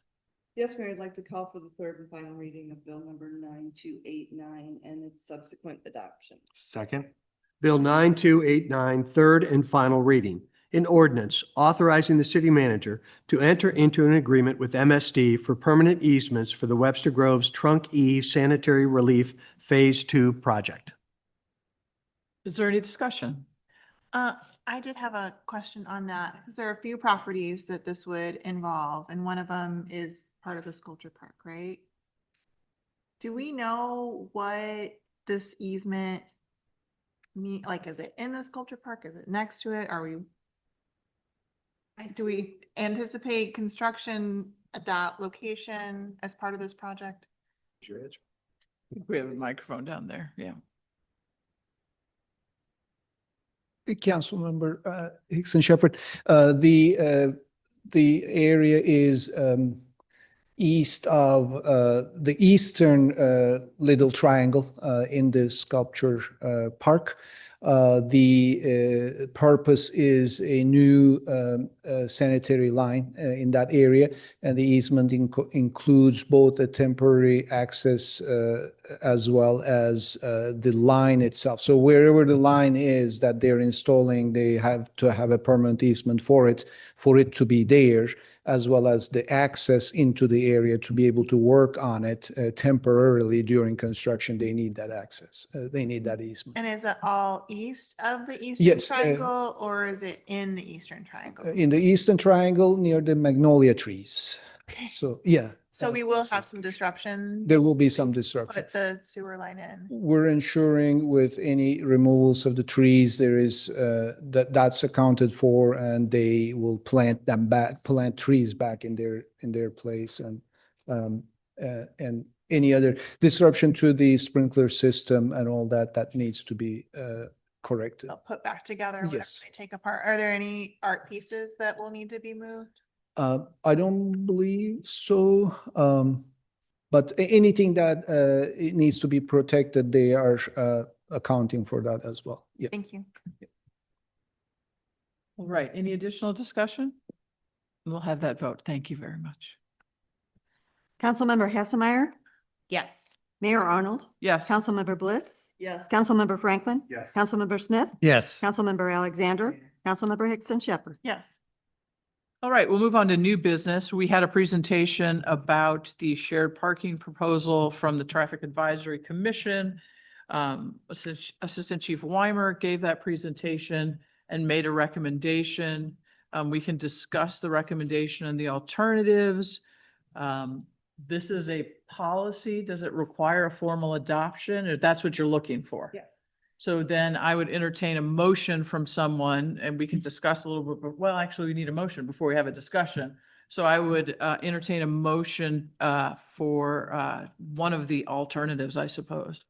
Yes, Mayor, I'd like to call for the third and final reading of bill number 9289 and its subsequent adoption. Second. Bill 9289, third and final reading. An ordinance authorizing the city manager to enter into an agreement with MSD for permanent easements for the Webster Groves Trunk E Sanitary Relief Phase 2 project. Is there any discussion? I did have a question on that, because there are a few properties that this would involve, and one of them is part of the sculpture park, right? Do we know what this easement mean, like, is it in the sculpture park? Is it next to it? Do we anticipate construction at that location as part of this project? We have a microphone down there, yeah. Councilmember Hickson Shepherd, the area is east of the eastern little triangle in the sculpture park. The purpose is a new sanitary line in that area, and the easement includes both a temporary access as well as the line itself. So wherever the line is that they're installing, they have to have a permanent easement for it to be there, as well as the access into the area to be able to work on it temporarily during construction. They need that access. They need that easement. And is it all east of the eastern Yes, triangle, or is it in the eastern triangle? In the eastern triangle near the magnolia trees. So, yeah. So we will have some disruption, There will be some disruption. put the sewer line in. We're ensuring with any removals of the trees, there is, that's accounted for, and they will plant trees back in their place, and any other disruption to the sprinkler system and all that needs to be corrected. They'll put back together whatever Yes. they take apart. Are there any art pieces that will need to be moved? I don't believe so. But anything that it needs to be protected, they are accounting for that as well. Yeah. Thank you. All right, any additional discussion? We'll have that vote. Thank you very much. Councilmember Hassemeyer, Yes. Mayor Arnold, Yes. Councilmember Bliss. Yes. Councilmember Franklin. Yes. Councilmember Smith. Yes. Councilmember Alexander, Councilmember Hickson Shepherd. Yes. All right, we'll move on to new business. We had a presentation about the shared parking proposal from the Traffic Advisory Commission. Assistant Chief Weimer gave that presentation and made a recommendation. We can discuss the recommendation and the alternatives. This is a policy. Does it require a formal adoption, or that's what you're looking for? Yes. So then I would entertain a motion from someone, and we can discuss a little bit, but well, actually, we need a motion before we have a discussion. So I would entertain a motion for one of the alternatives, I suppose,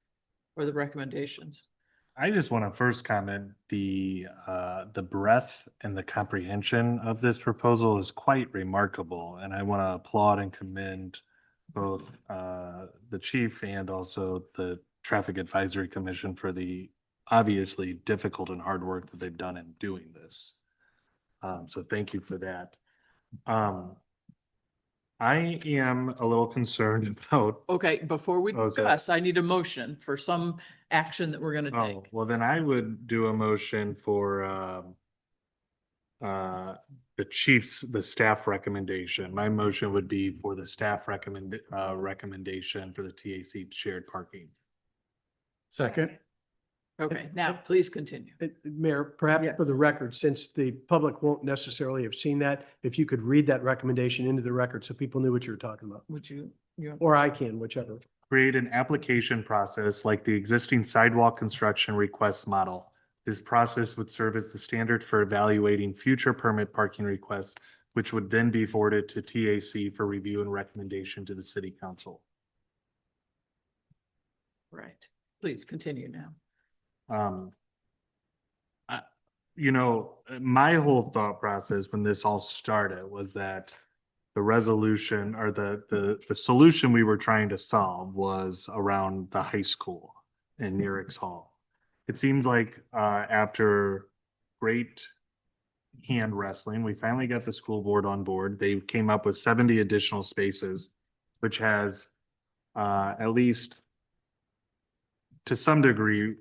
or the recommendations. I just want to first comment, the breadth and the comprehension of this proposal is quite remarkable, and I want to applaud and commend both the chief and also the Traffic Advisory Commission for the obviously difficult and hard work that they've done in doing this. So thank you for that. I am a little concerned about. Okay, before we Oh, sorry. discuss, I need a motion for some action that we're gonna Oh, take. well, then I would do a motion for the staff recommendation. My motion would be for the staff recommendation for the TAC shared parking. Second. Okay, now please continue. Mayor, perhaps for the record, since the public won't necessarily have seen that, if you could read that recommendation into the record so people knew what you were talking about, Would you? or I can, whichever. Create an application process like the existing sidewalk construction request model. This process would serve as the standard for evaluating future permit parking requests, which would then be forwarded to TAC for review and recommendation to the city council. Right, please continue now. My whole thought process when this all started was that the resolution or the solution we were trying to solve was around the high school in Neerix Hall. It seems like after great hand wrestling, we finally got the school board on board. They came up with 70 additional spaces, which has at least to some degree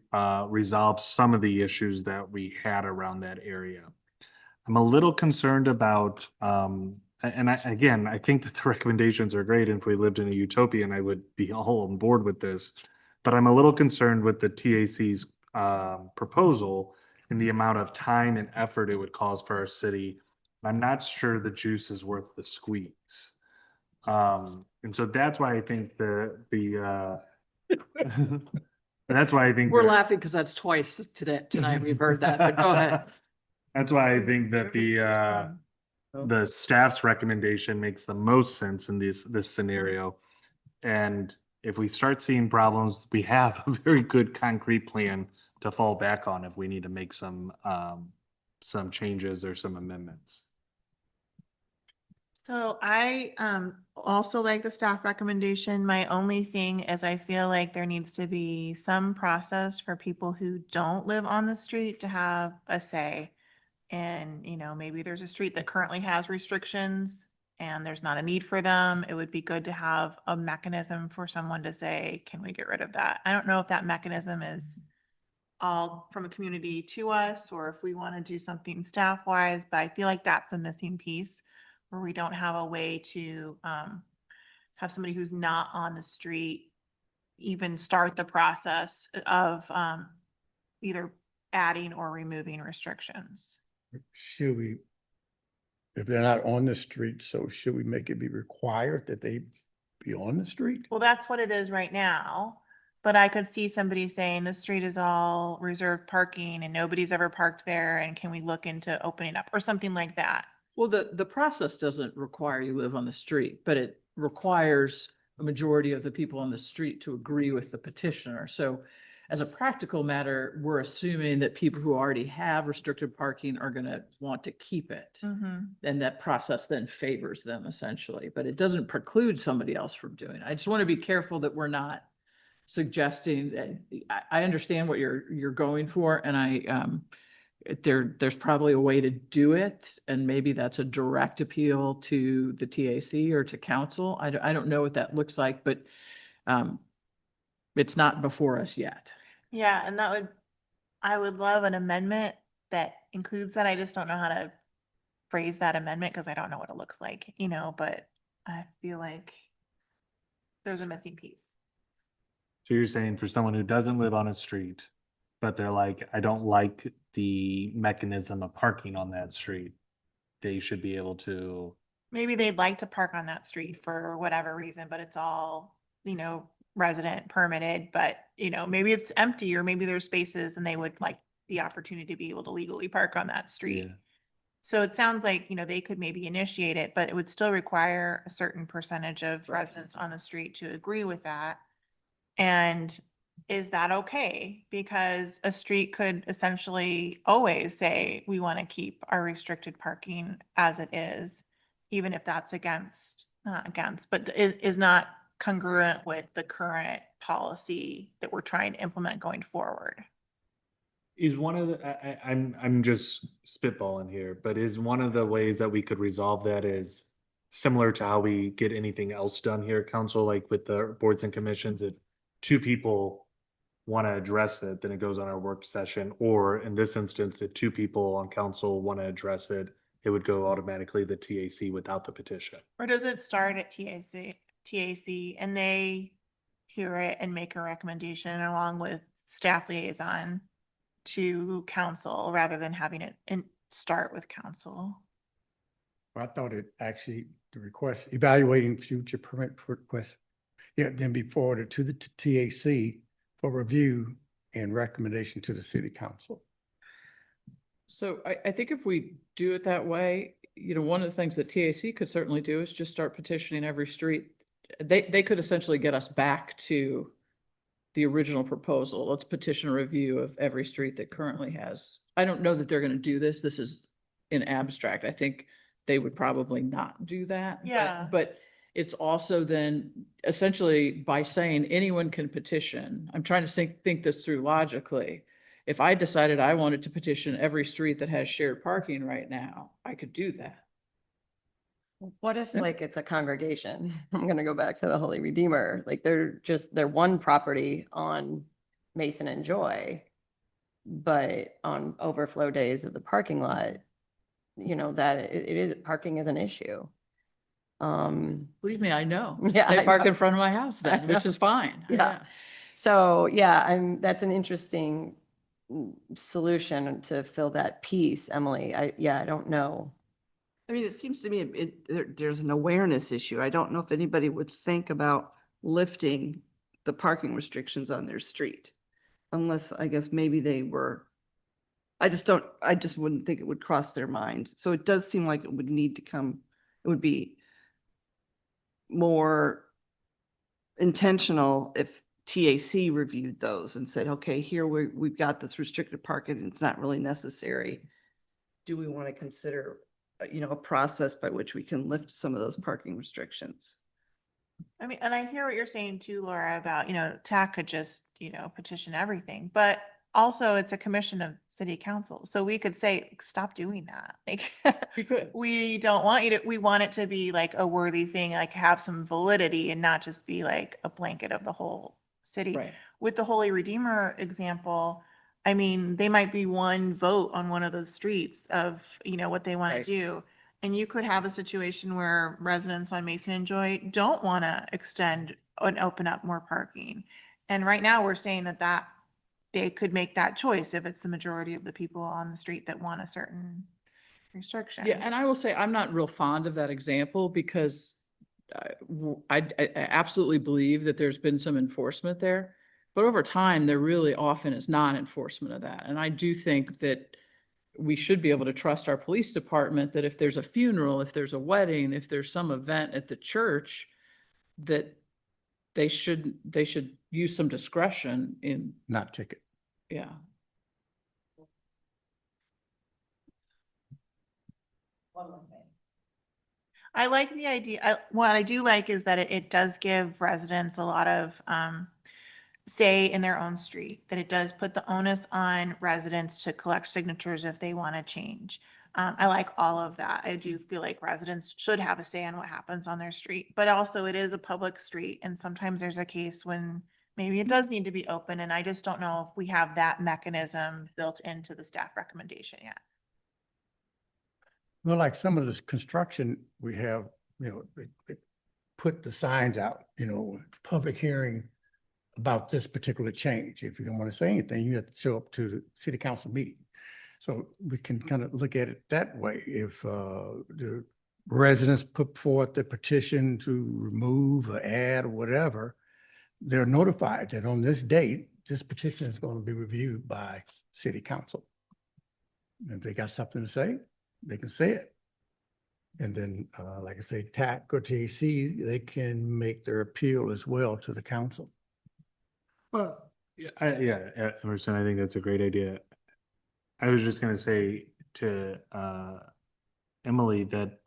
resolved some of the issues that we had around that area. I'm a little concerned about, I think that the recommendations are great. And if we lived in a utopian, I would be all on board with this. But I'm a little concerned with the TAC's proposal and the amount of time and effort it would cause for our city. I'm not sure the juice is worth the squeeze. And so that's why I think that's why I think We're laughing because that's twice tonight we've heard that, but go ahead. That's why I think that the staff's recommendation makes the most sense in this scenario. And if we start seeing problems, we have a very good concrete plan to fall back on if we need to make some changes or some amendments. So I also like the staff recommendation. My only thing is I feel like there needs to be some process for people who don't live on the street to have a say. And, maybe there's a street that currently has restrictions and there's not a need for them. It would be good to have a mechanism for someone to say, can we get rid of that? I don't know if that mechanism is all from a community to us or if we want to do something staff wise, but I feel like that's a missing piece where we don't have a way to have somebody who's not on the street even start the process of either adding or removing restrictions. Should we, if they're not on the street, so should we make it be required that they be on the street? Well, that's what it is right now. But I could see somebody saying the street is all reserved parking and nobody's ever parked there. And can we look into opening up or something like that? Well, the process doesn't require you live on the street, but it requires a majority of the people on the street to agree with the petitioner. So as a practical matter, we're assuming that people who already have restricted parking are going to want to keep it. And that process then favors them essentially, but it doesn't preclude somebody else from doing it. I just want to be careful that we're not suggesting that. I understand what you're going for, and there's probably a way to do it, and maybe that's a direct appeal to the TAC or to council. I don't know what that looks like, but it's not before us yet. Yeah, and I would love an amendment that includes that. I just don't know how to phrase that amendment, because I don't know what it looks like, you know, but I feel like there's a missing piece. So you're saying for someone who doesn't live on a street, but they're like, I don't like the mechanism of parking on that street, they should be able to. Maybe they'd like to park on that street for whatever reason, but it's all, you know, resident permitted, but you know, maybe it's empty or maybe there's spaces and they would like the opportunity to be able to legally park on that street. Yeah. So it sounds like, you know, they could maybe initiate it, but it would still require a certain percentage of residents on the street to agree with that. And is that okay? Because a street could essentially always say, we want to keep our restricted parking as it is, even if that's not against, but is not congruent with the current policy that we're trying to implement going forward. Is one of the, I'm just spitballing here, but is one of the ways that we could resolve that is similar to how we get anything else done here at council, like with the boards and commissions, if two people want to address it, then it goes on our work session, or in this instance, if two people on council want to address it, it would go automatically to the TAC without the petition. Or does it start at TAC and they hear it and make a recommendation along with staff liaison to council rather than having it start with council? I thought it actually, the request, evaluating future permit requests, yeah, then be forwarded to the TAC for review and recommendation to the city council. So I think if we do it that way, you know, one of the things that TAC could certainly do is just start petitioning every street. They could essentially get us back to the original proposal. Let's petition a review of every street that currently has. I don't know that they're going to do this. This is in abstract. I think they would probably not do that. Yeah. But it's also then essentially by saying anyone can petition. I'm trying to think this through logically. If I decided I wanted to petition every street that has shared parking right now, I could do that. What if Yeah. like it's a congregation? I'm gonna go back to the Holy Redeemer. Like they're one property on Mason and Joy. But on overflow days of the parking lot, you know, that it is, parking is an issue. Believe me, I know. Yeah, They I park know. in front of my house then, which is fine. Yeah. So, yeah, that's an interesting solution to fill that piece, Emily. I don't know. I mean, it seems to me there's an awareness issue. I don't know if anybody would think about lifting the parking restrictions on their street. Unless, I guess, maybe they were, I just wouldn't think it would cross their mind. So it does seem like it would need to come, it would be more intentional if TAC reviewed those and said, okay, here we've got this restricted parking, and it's not really necessary. Do we want to consider, you know, a process by which we can lift some of those parking restrictions? I mean, and I hear what you're saying too, Laura, about, you know, TAC could just, you know, petition everything, but also it's a commission of city council. So we could say, stop doing that. Like, We could. we don't want you to, we want it to be like a worthy thing, like have some validity and not just be like a blanket of the whole city. Right. With the Holy Redeemer example, I mean, they might be one vote on one of those streets of, you know, what they want Right. to do. And you could have a situation where residents on Mason and Joy don't want to extend and open up more parking. And right now we're saying that they could make that choice if it's the majority of the people on the street that want a certain restriction. Yeah, and I will say I'm not real fond of that example because I absolutely believe that there's been some enforcement there, but over time there really often is non-enforcement of that. And I do think that we should be able to trust our police department that if there's a funeral, if there's a wedding, if there's some event at the church, that they should use some discretion in, Not ticket. yeah. I like the idea. What I do like is that it does give residents a lot of say in their own street, that it does put the onus on residents to collect signatures if they want to change. I like all of that. I do feel like residents should have a say on what happens on their street, but also it is a public street. And sometimes there's a case when maybe it does need to be open. And I just don't know if we have that mechanism built into the staff recommendation yet. Well, like some of this construction we have, they put the signs out, public hearing about this particular change. If you don't want to say anything, you have to show up to the city council meeting. So we can kind of look at it that way. If the residents put forth the petition to remove or add or whatever, they're notified that on this date, this petition is going to be reviewed by city council. And if they got something to say, they can say it. And then, like I say, TAC or TAC, they can make their appeal as well to the council. Well, Emerson, I think that's a great idea. I was just gonna say to Emily that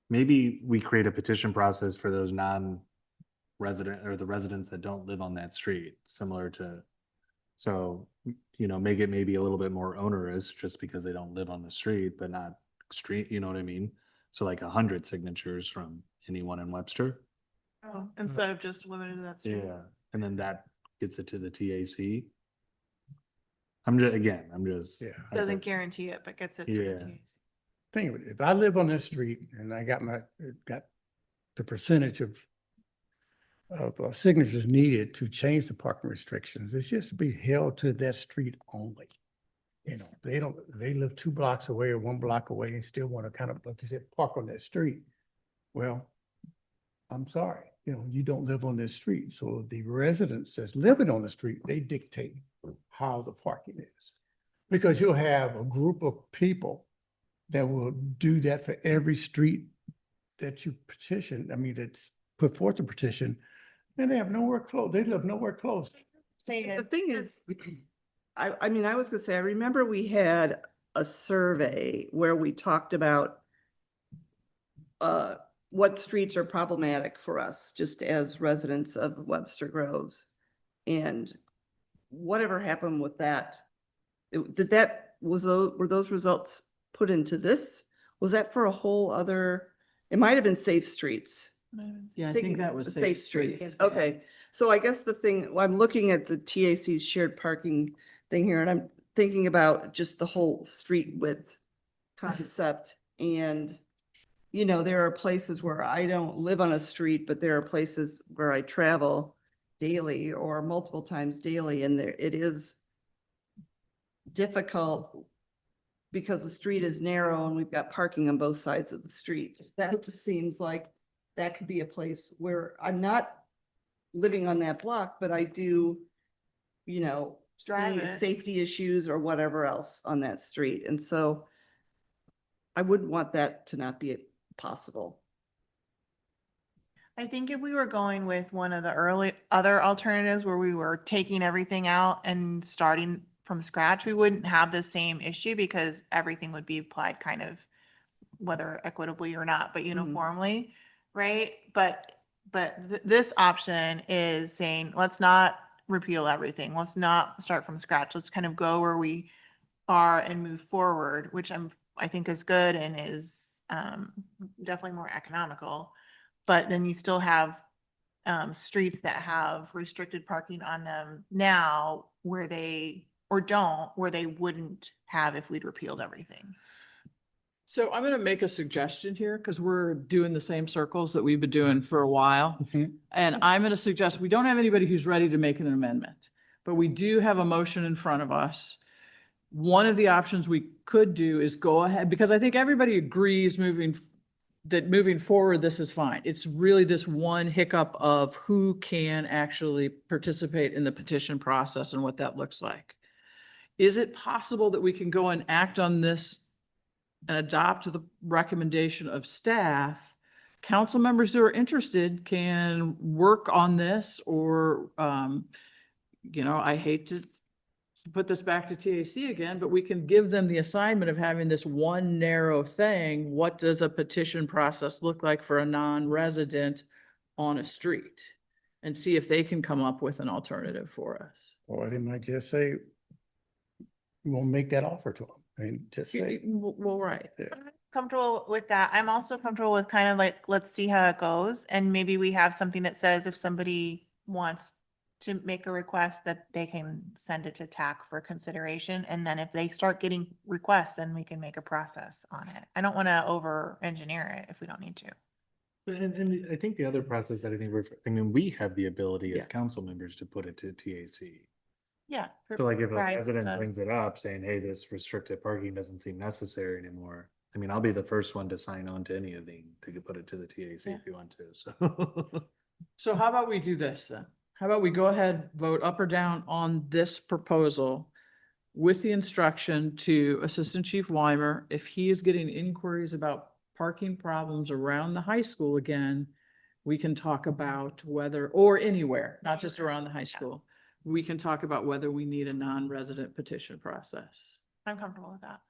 maybe we create a petition process for those non-resident or the residents that don't live on that street, similar to, so, make it maybe a little bit more onerous just because they don't live on the street, but not street, you know what I mean? So like 100 signatures from anyone in Webster. Oh, instead of just limited to that street. Yeah, and then that gets it to the TAC. Yeah. Doesn't guarantee it, but gets it to the Yeah. TAC. Think of it, if I live on this street and I got the percentage of signatures needed to change the parking restrictions, it's just to be held to that street only. They live 2 blocks away or 1 block away and still want to kind of, like you said, park on that street. Well, I'm sorry, you don't live on this street. So the residents that's living on the street, they dictate how the parking is. Because you'll have a group of people that will do that for every street that you petition. I mean, that's put forth a petition, and they have nowhere close. They live nowhere close. Say The it. thing is, I mean, I was gonna say, I remember we had a survey where we talked about what streets are problematic for us, just as residents of Webster Groves. And whatever happened with that, were those results put into this? Was that for a whole other, it might have been safe streets. Yeah, I think that was safe streets. Okay, so I guess I'm looking at the TAC's shared parking thing here, and I'm thinking about just the whole street width concept. And, there are places where I don't live on a street, but there are places where I travel daily or multiple times daily, and it is difficult because the street is narrow and we've got parking on both sides of the street. That seems like that could be a place where I'm not living on that block, but I do, Drive see it. safety issues or whatever else on that street. And so I wouldn't want that to not be possible. I think if we were going with one of the other alternatives where we were taking everything out and starting from scratch, we wouldn't have the same issue because everything would be applied kind of, whether equitably or not, but uniformly, right? But this option is saying, let's not repeal everything. Let's not start from scratch. Let's kind of go where we are and move forward, which I think is good and is definitely more economical. But then you still have streets that have restricted parking on them now where they wouldn't have if we'd repealed everything. So I'm going to make a suggestion here because we're doing the same circles that we've been doing for a while. And I'm going to suggest we don't have anybody who's ready to make an amendment, but we do have a motion in front of us. One of the options we could do is go ahead, because I think everybody agrees moving forward, this is fine. It's really this one hiccup of who can actually participate in the petition process and what that looks like. Is it possible that we can go and act on this and adopt the recommendation of staff? Council members who are interested can work on this, or, I hate to put this back to TAC again, but we can give them the assignment of having this one narrow thing. What does a petition process look like for a non-resident on a street? And see if they can come up with an alternative for us. Or they might just say, we won't make that offer to them. I mean, just say. Well, right. I'm comfortable with that. I'm also comfortable with kind of like, let's see how it goes. And maybe we have something that says if somebody wants to make a request that they can send it to TAC for consideration. And then if they start getting requests, then we can make a process on it. I don't want to over engineer it if we don't need to. And I think the other process that I mean, we have the ability as Yeah. council members to put it to TAC. Yeah. So like if a Right, resident does. brings it up saying, hey, this restricted parking doesn't seem necessary anymore. I mean, I'll be the first one to sign on to any of the, to put it to the TAC Yeah. if you want to, so. So how about we do this then? How about we go ahead, vote up or down on this proposal with the instruction to Assistant Chief Weimer, if he is getting inquiries about parking problems around the high school again, we can talk about whether, or anywhere, not just around the high school. We can talk about whether we need a non-resident petition process. I'm comfortable with that.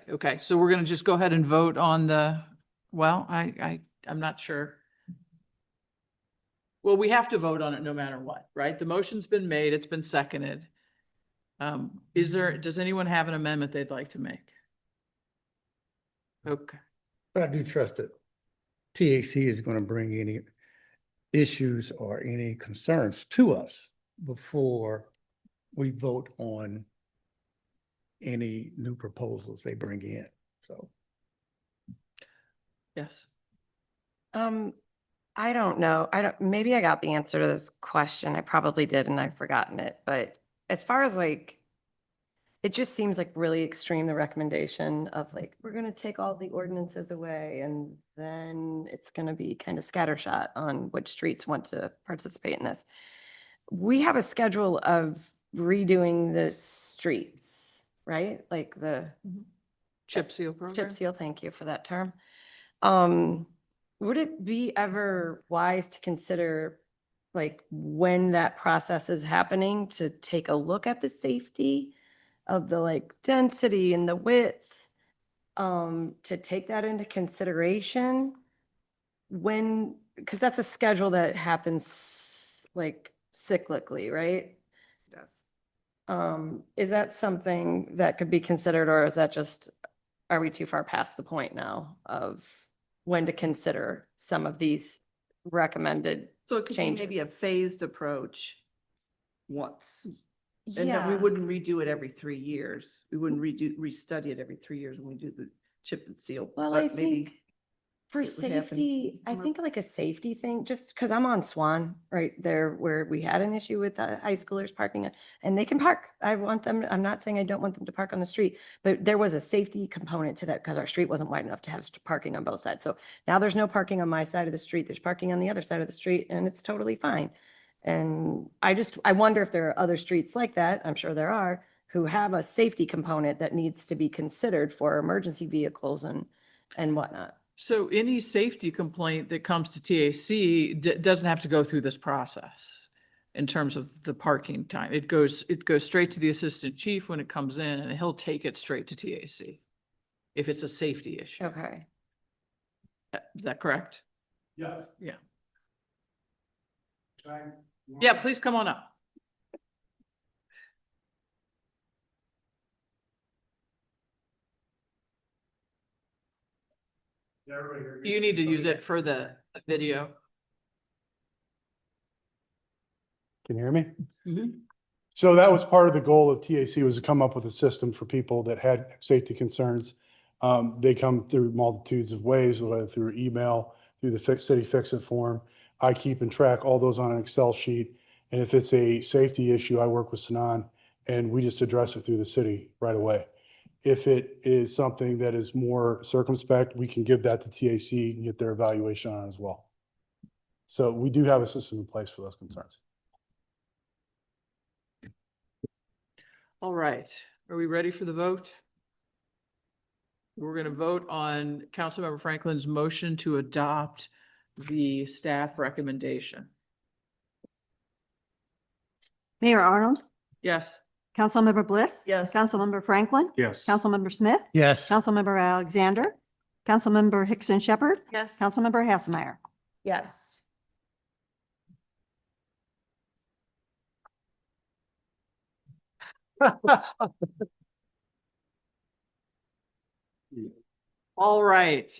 Okay, so we're gonna just go ahead and vote on the, well, I'm not sure. Well, we have to vote on it no matter what, right? The motion's been made, it's been seconded. Does anyone have an amendment they'd like to make? Okay, But I do trust that TAC is going to bring any issues or any concerns to us before we vote on any new proposals they bring in, so. yes. I don't know. Maybe I got the answer to this question. I probably did and I've forgotten it, but as far as like, it just seems like really extreme, the recommendation of like, we're gonna take all the ordinances away and then it's gonna be kind of scattershot on which streets want to participate in this. We have a schedule of redoing the streets, right? Like the Chip seal program? chip seal, thank you for that term. Would it be ever wise to consider, like, when that process is happening, to take a look at the safety of the like density and the width? To take that into consideration when, because that's a schedule that happens like cyclically, right? Yes. Is that something that could be considered, or is that just, are we too far past the point now of when to consider some of these recommended So it could be maybe changes? a phased approach once. And then we Yeah. wouldn't redo it every 3 years. We wouldn't restudy it every 3 years when we do the chip and seal. Well, but I maybe think for it would happen safety, I summer. think like a safety thing, just because I'm on Swan right there where we had an issue with the high schoolers parking, and they can park. I want them, I'm not saying I don't want them to park on the street, but there was a safety component to that because our street wasn't wide enough to have parking on both sides. So now there's no parking on my side of the street. There's parking on the other side of the street and it's totally fine. And I wonder if there are other streets like that, I'm sure there are, who have a safety component that needs to be considered for emergency vehicles and whatnot. So any safety complaint that comes to TAC doesn't have to go through this process in terms of the parking time. It goes straight to the assistant chief when it comes in and he'll take it straight to TAC if it's a safety issue. Okay. Is that correct? Yeah. Yeah. Yeah, please come on up. You need to use it for the video. Can you hear me? Mhm. So that was part of the goal of TAC, was to come up with a system for people that had safety concerns. They come through multitudes of ways, whether through email, through the city fix-it form. I keep and track all those on an Excel sheet. And if it's a safety issue, I work with Sanan and we just address it through the city right away. If it is something that is more circumspect, we can give that to TAC and get their evaluation on it as well. So we do have a system in place for those concerns. All right, are we ready for the vote? We're going to vote on Councilmember Franklin's motion to adopt the staff recommendation. Mayor Arnold, Yes. Councilmember Bliss. Yes. Councilmember Franklin. Yes. Councilmember Smith. Yes. Councilmember Alexander. Councilmember Hickson Shepherd. Yes. Councilmember Hasselmeyer. Yes. All right,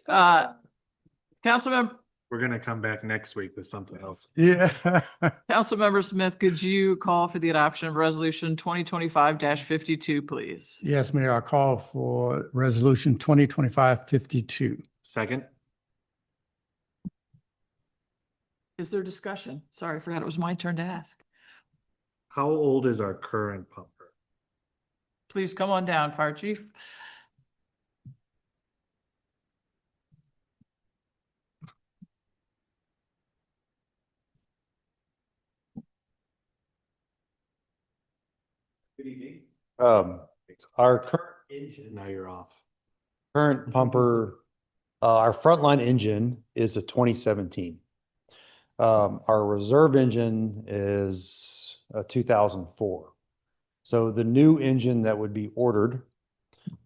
Councilmember, We're gonna come back next week with something else. Yeah. Councilmember Smith, could you call for the adoption of resolution 2025-52, please? Yes, Mayor, I call for resolution 2025-52. Second, Is there discussion? Sorry, I forgot it was my turn to ask. how old is our current pumper? Please come on down, Fire Chief. Good evening. Our current engine, Now you're off. current pumper, our frontline engine is a 2017. Our reserve engine is a 2004. So the new engine that would be ordered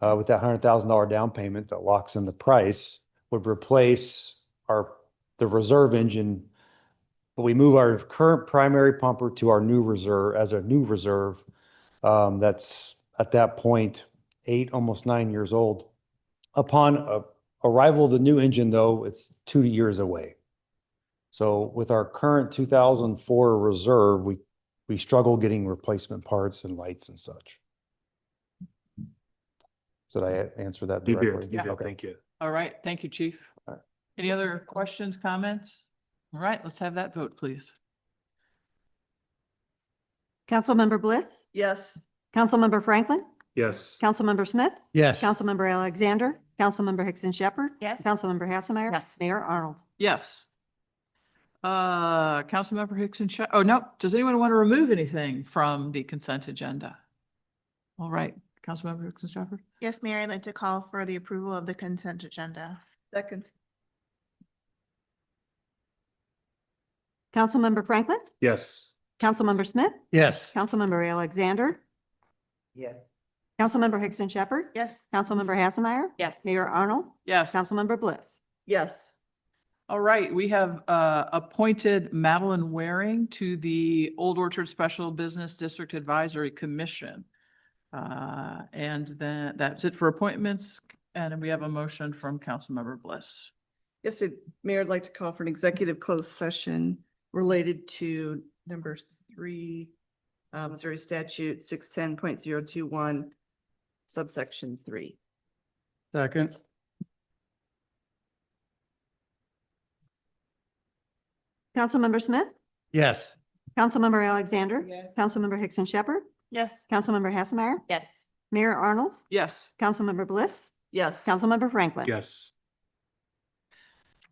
with that $100,000 down payment that locks in the price would replace the reserve engine. But we move our current primary pumper to our new reserve as a new reserve. That's at that point 8, almost 9 years old. Upon arrival of the new engine, though, it's 2 years away. So with our current 2004 reserve, we struggle getting replacement parts and lights and such. Did I answer that You directly? did, you did, Okay. thank you. All right, thank you, Chief. All right. Any other questions, comments? All right, let's have that vote, please. Councilmember Bliss, Yes. Councilmember Franklin, Yes. Councilmember Smith, Yes. Councilmember Alexander, Councilmember Hickson Shepherd. Yes. Councilmember Hasselmeyer. Yes. Mayor Arnold. Yes. Councilmember Hickson, oh, no, does anyone want to remove anything from the consent agenda? All right, Councilmember Hickson Shepherd. Yes, Mayor, I'd like to call for the approval of the consent agenda. Second. Councilmember Franklin, Yes. Councilmember Smith, Yes. Councilmember Alexander, Yes. Councilmember Hickson Shepherd. Yes. Councilmember Hasselmeyer. Yes. Mayor Arnold. Yes. Councilmember Bliss. Yes. All right, we have appointed Madeline Waring to the Old Orchard Special Business District Advisory Commission. And then that's it for appointments. And then we have a motion from Councilmember Bliss. Yes, Mayor, I'd like to call for an executive closed session related to number 3, Missouri statute 610.021, subsection 3. Second. Councilmember Smith, Yes. Councilmember Alexander. Yes. Councilmember Hickson Shepherd. Yes. Councilmember Hasselmeyer. Yes. Mayor Arnold. Yes. Councilmember Bliss. Yes. Councilmember Franklin. Yes.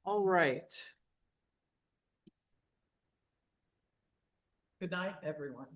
All right. Good night, everyone.